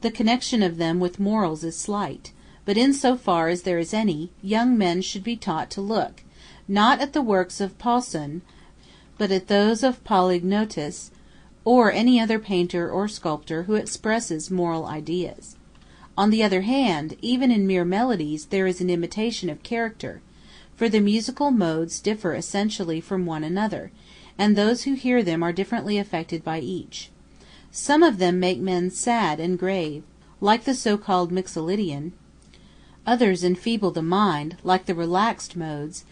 The connection of them with morals is slight, but in so far as there is any, young men should be taught to look, not at the works of Poussin, but at those of Polygnotus, or any other painter or sculptor who expresses moral ideas. On the other hand, even in mere melodies there is an imitation of character, for the musical modes differ essentially from one another, and those who hear them are differently affected by each. Some of them make men sad and grave, like the so-called Mixolydian; others enfeeble the mind, like the relaxed modes;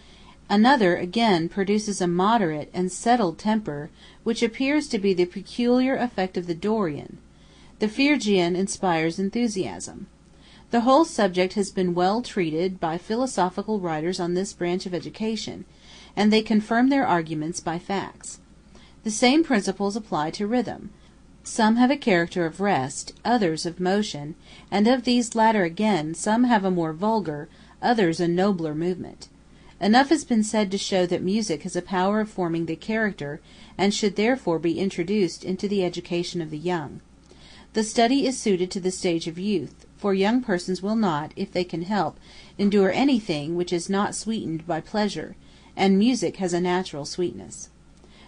another again produces a moderate and settled temper, which appears to be the peculiar effect of the Dorian. The Phrygian inspires enthusiasm. The whole subject has been well treated by philosophical writers on this branch of education, and they confirm their arguments by facts. The same principles apply to rhythm. Some have a character of rest, others of motion, and of these latter again some have a more vulgar, others a nobler movement. Enough has been said to show that music has a power of forming the character, and should therefore be introduced into the education of the young. The study is suited to the stage of youth, for young persons will not, if they can help, endure anything which is not sweetened by pleasure, and music has a natural sweetness.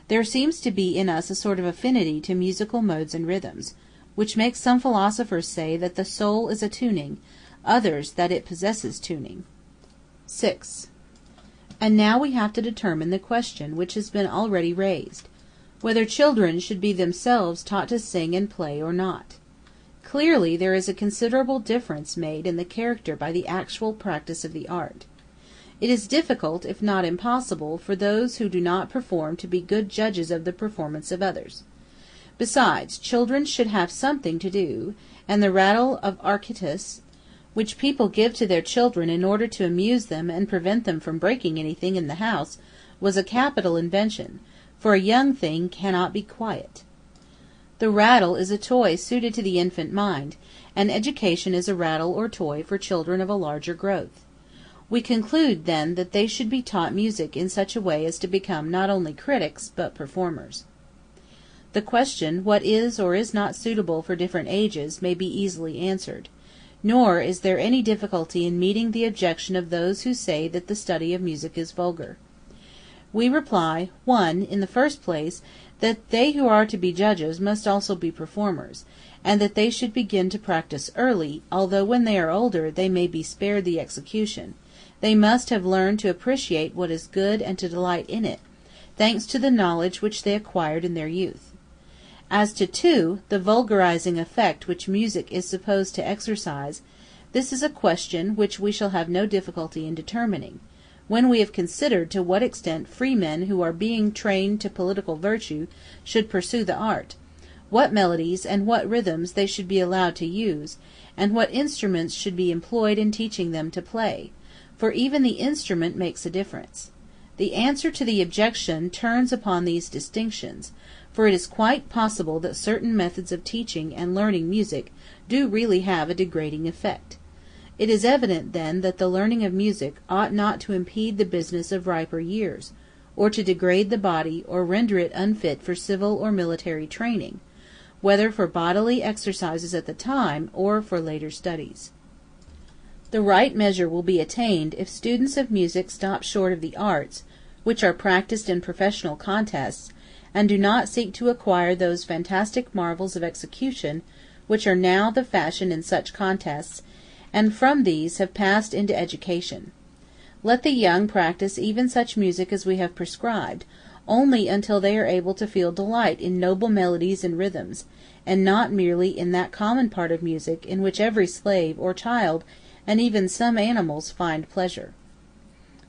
There seems to be in us a sort of affinity to musical modes and rhythms, which makes some philosophers say that the soul is a tuning, others that it possesses tuning. 6. And now we have to determine the question which has been already raised, whether children should be themselves taught to sing and play or not. Clearly there is a considerable difference made in the character by the actual practice of the art. It is difficult, if not impossible, for those who do not perform to be good judges of the performance of others. Besides, children should have something to do, and the rattle of Archytas, which people give to their children in order to amuse them and prevent them from breaking anything in the house, was a capital invention, for a young thing cannot be quiet. The rattle is a toy suited to the infant mind, and education is a rattle or toy for children of a larger growth. We conclude, then, that they should be taught music in such a way as to become not only critics, but performers. The question, what is or is not suitable for different ages, may be easily answered, nor is there any difficulty in meeting the objection of those who say that the study of music is vulgar. We reply, 1. In the first place, that they who are to be judges must also be performers, and that they should begin to practice early, although when they are older they may be spared the execution. They must have learned to appreciate what is good and to delight in it, thanks to the knowledge which they acquired in their youth. As to 2, the vulgarizing effect which music is supposed to exercise, this is a question which we shall have no difficulty in determining, when we have considered to what extent free men who are being trained to political virtue should pursue the art, what melodies and what rhythms they should be allowed to use, and what instruments should be employed in teaching them to play, for even the instrument makes a difference. The answer to the objection turns upon these distinctions, for it is quite possible that certain methods of teaching and learning music do really have a degrading effect. It is evident, then, that the learning of music ought not to impede the business of riper years, or to degrade the body or render it unfit for civil or military training, whether for bodily exercises at the time or for later studies. The right measure will be attained if students of music stop short of the arts, which are practiced in professional contests, and do not seek to acquire those fantastic marvels of execution which are now the fashion in such contests, and from these have passed into education. Let the young practice even such music as we have prescribed, only until they are able to feel delight in noble melodies and rhythms, and not merely in that common part of music in which every slave or child, and even some animals, find pleasure.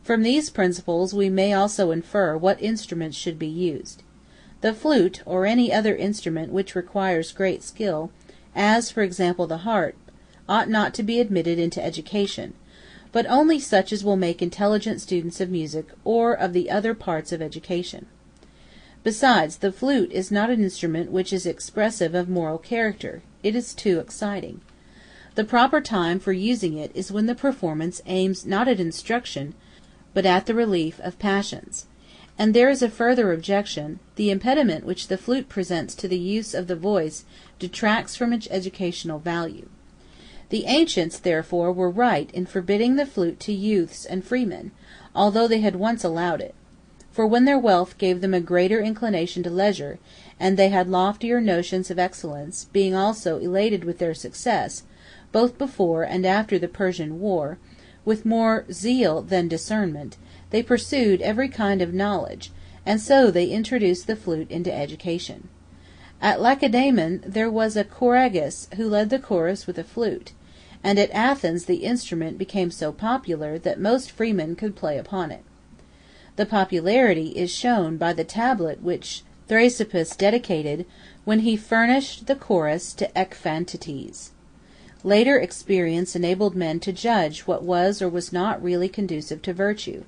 From these principles we may also infer what instruments should be used. The flute, or any other instrument which requires great skill, as for example the harp, ought not to be admitted into education, but only such as will make intelligent students of music or of the other parts of education. Besides, the flute is not an instrument which is expressive of moral character; it is too exciting. The proper time for using it is when the performance aims not at instruction, but at the relief of passions. And there is a further objection: the impediment which the flute presents to the use of the voice detracts from its educational value. The ancients, therefore, were right in forbidding the flute to youths and freemen, although they had once allowed it. For when their wealth gave them a greater inclination to leisure, and they had loftier notions of excellence, being also elated with their success, both before and after the Persian War, with more zeal than discernment, they pursued every kind of knowledge, and so they introduced the flute into education. At Lacedaemon there was a choragus who led the chorus with a flute, and at Athens the instrument became so popular that most freemen could play upon it. The popularity is shown by the tablet which Thrasybus dedicated when he furnished the chorus to Epiphanes. Later experience enabled men to judge what was or was not really conducive to virtue,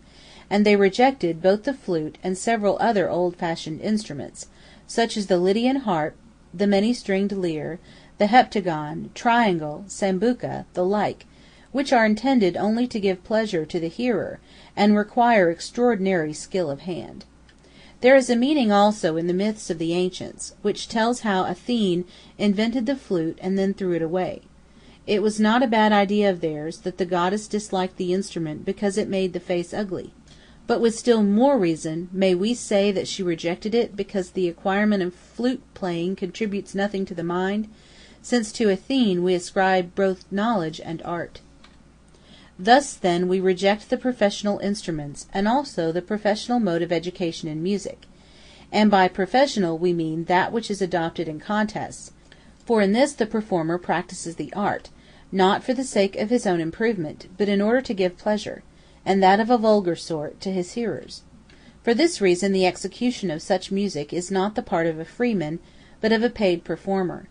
and they rejected both the flute and several other old-fashioned instruments, such as the Lydian harp, the many-stringed lyre, the heptagon, triangle, sambuca, the like, which are intended only to give pleasure to the hearer, and require extraordinary skill of hand. There is a meaning also in the myths of the ancients, which tells how Athene invented the flute and then threw it away. It was not a bad idea of theirs that the goddess disliked the instrument because it made the face ugly, but with still more reason may we say that she rejected it because the acquirement of flute playing contributes nothing to the mind, since to Athene we ascribe both knowledge and art. Thus, then, we reject the professional instruments, and also the professional mode of education in music. And by professional we mean that which is adopted in contests, for in this the performer practices the art, not for the sake of his own improvement, but in order to give pleasure, and that of a vulgar sort, to his hearers. For this reason the execution of such music is not the part of a freeman, but of a paid performer,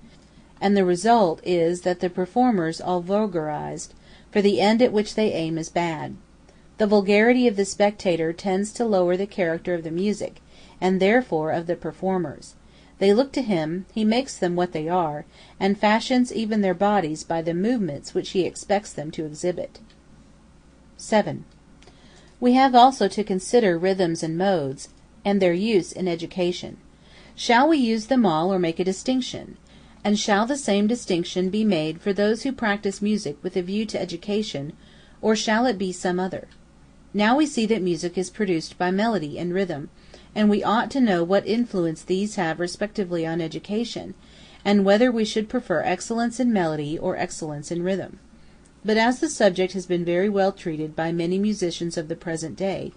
and the result is that the performers are vulgarized, for the end at which they aim is bad. The vulgarity of the spectator tends to lower the character of the music, and therefore of the performers. They look to him, he makes them what they are, and fashions even their bodies by the movements which he expects them to exhibit. 7. We have also to consider rhythms and modes, and their use in education. Shall we use them all or make a distinction? And shall the same distinction be made for those who practice music with a view to education, or shall it be some other? Now we see that music is produced by melody and rhythm, and we ought to know what influence these have respectively on education, and whether we should prefer excellence in melody or excellence in rhythm. But as the subject has been very well treated by many musicians of the present day,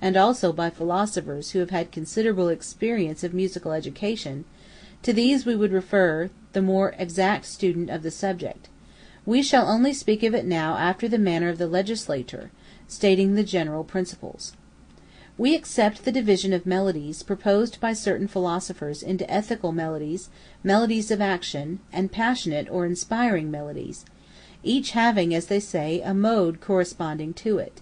and also by philosophers who have had considerable experience of musical education, to these we would refer the more exact student of the subject. We shall only speak of it now after the manner of the legislator, stating the general principles. We accept the division of melodies proposed by certain philosophers into ethical melodies, melodies of action, and passionate or inspiring melodies, each having, as they say, a mode corresponding to it.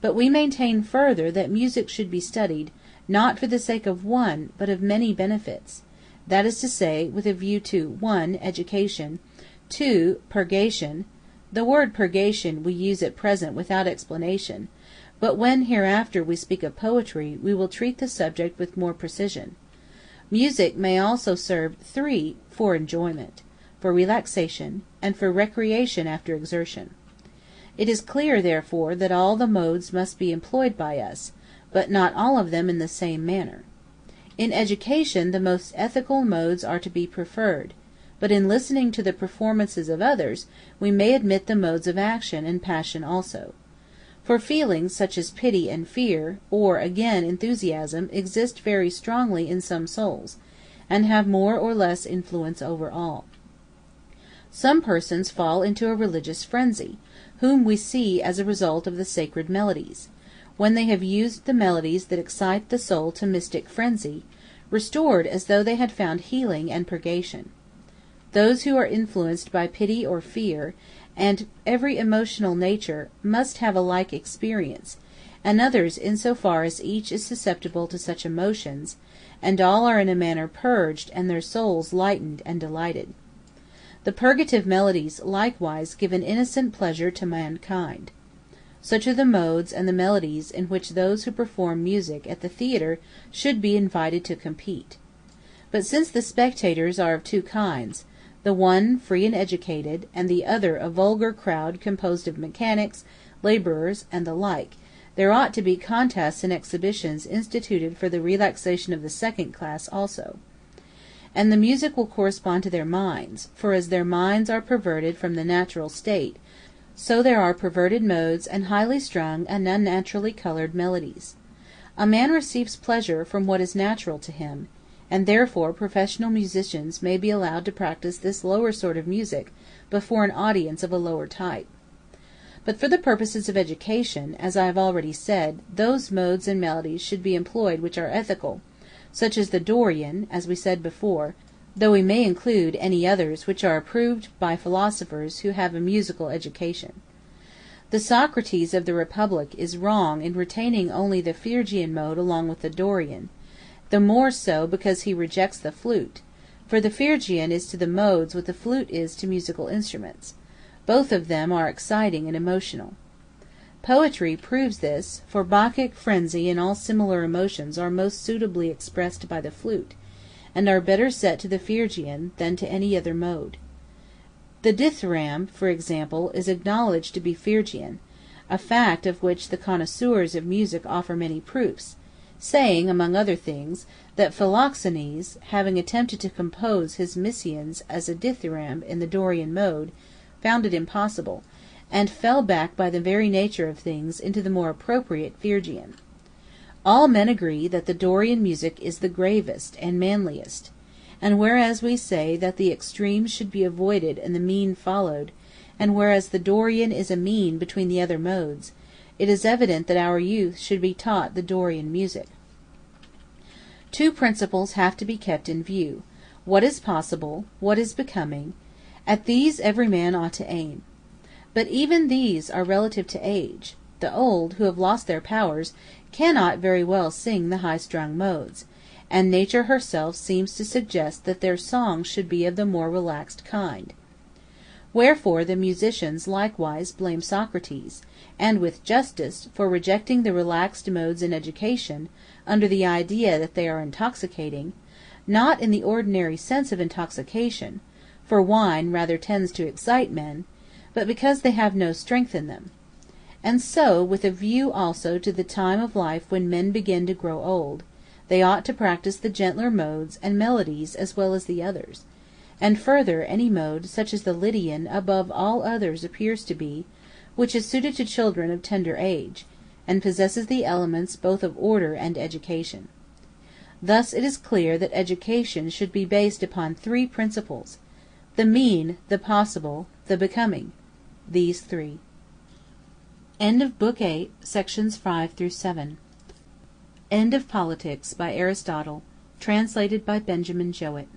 But we maintain further that music should be studied, not for the sake of one, but of many benefits, that is to say, with a view to 1. Education, 2. Purgation. The word purgation we use at present without explanation, but when hereafter we speak of poetry we will treat the subject with more precision. Music may also serve 3. For enjoyment, for relaxation, and for recreation after exertion. It is clear, therefore, that all the modes must be employed by us, but not all of them in the same manner. In education the most ethical modes are to be preferred, but in listening to the performances of others we may admit the modes of action and passion also. For feelings such as pity and fear, or again enthusiasm, exist very strongly in some souls, and have more or less influence over all. Some persons fall into a religious frenzy, whom we see as a result of the sacred melodies, when they have used the melodies that excite the soul to mystic frenzy, restored as though they had found healing and purgation. Those who are influenced by pity or fear, and every emotional nature, must have a like experience, and others in so far as each is susceptible to such emotions, and all are in a manner purged and their souls lightened and delighted. The purgative melodies likewise give an innocent pleasure to mankind. Such are the modes and the melodies in which those who perform music at the theatre should be invited to compete. But since the spectators are of two kinds, the one free and educated, and the other a vulgar crowd composed of mechanics, labourers, and the like, there ought to be contests and exhibitions instituted for the relaxation of the second class also. And the music will correspond to their minds, for as their minds are perverted from the natural state, so there are perverted modes and highly strung and unnaturally coloured melodies. A man receives pleasure from what is natural to him, and therefore professional musicians may be allowed to practice this lower sort of music before an audience of a lower type. But for the purposes of education, as I have already said, those modes and melodies should be employed which are ethical, such as the Dorian, as we said before, though we may include any others which are approved by philosophers who have a musical education. The Socrates of the Republic is wrong in retaining only the Phrygian mode along with the Dorian, the more so because he rejects the flute, for the Phrygian is to the modes what the flute is to musical instruments. Both of them are exciting and emotional. Poetry proves this, for Bacchic frenzy and all similar emotions are most suitably expressed by the flute, and are better set to the Phrygian than to any other mode. The dithyramb, for example, is acknowledged to be Phrygian, a fact of which the connoisseurs of music offer many proofs, saying, among other things, that Philoxenes, having attempted to compose his Missions as a dithyramb in the Dorian mode, found it impossible, and fell back by the very nature of things into the more appropriate Phrygian. All men agree that the Dorian music is the gravest and manliest, and whereas we say that the extremes should be avoided and the mean followed, and whereas the Dorian is a mean between the other modes, it is evident that our youth should be taught the Dorian music. Two principles have to be kept in view: what is possible, what is becoming. At these every man ought to aim. But even these are relative to age. The old, who have lost their powers, cannot very well sing the high-strung modes, and nature herself seems to suggest that their songs should be of the more relaxed kind. Wherefore the musicians likewise blame Socrates, and with justice, for rejecting the relaxed modes in education, under the idea that they are intoxicating, not in the ordinary sense of intoxication, for wine rather tends to excite men, but because they have no strength in them. And so, with a view also to the time of life when men begin to grow old, they ought to practice the gentler modes and melodies as well as the others. And further, any mode, such as the Lydian, above all others appears to be, which is suited to children of tender age, and possesses the elements both of order and education. Thus it is clear that education should be based upon three principles: the mean, the possible, the becoming. These three. End of Book 8, Sections 5 through 7. End of Politics, by Aristotle, translated by Benjamin Jowett.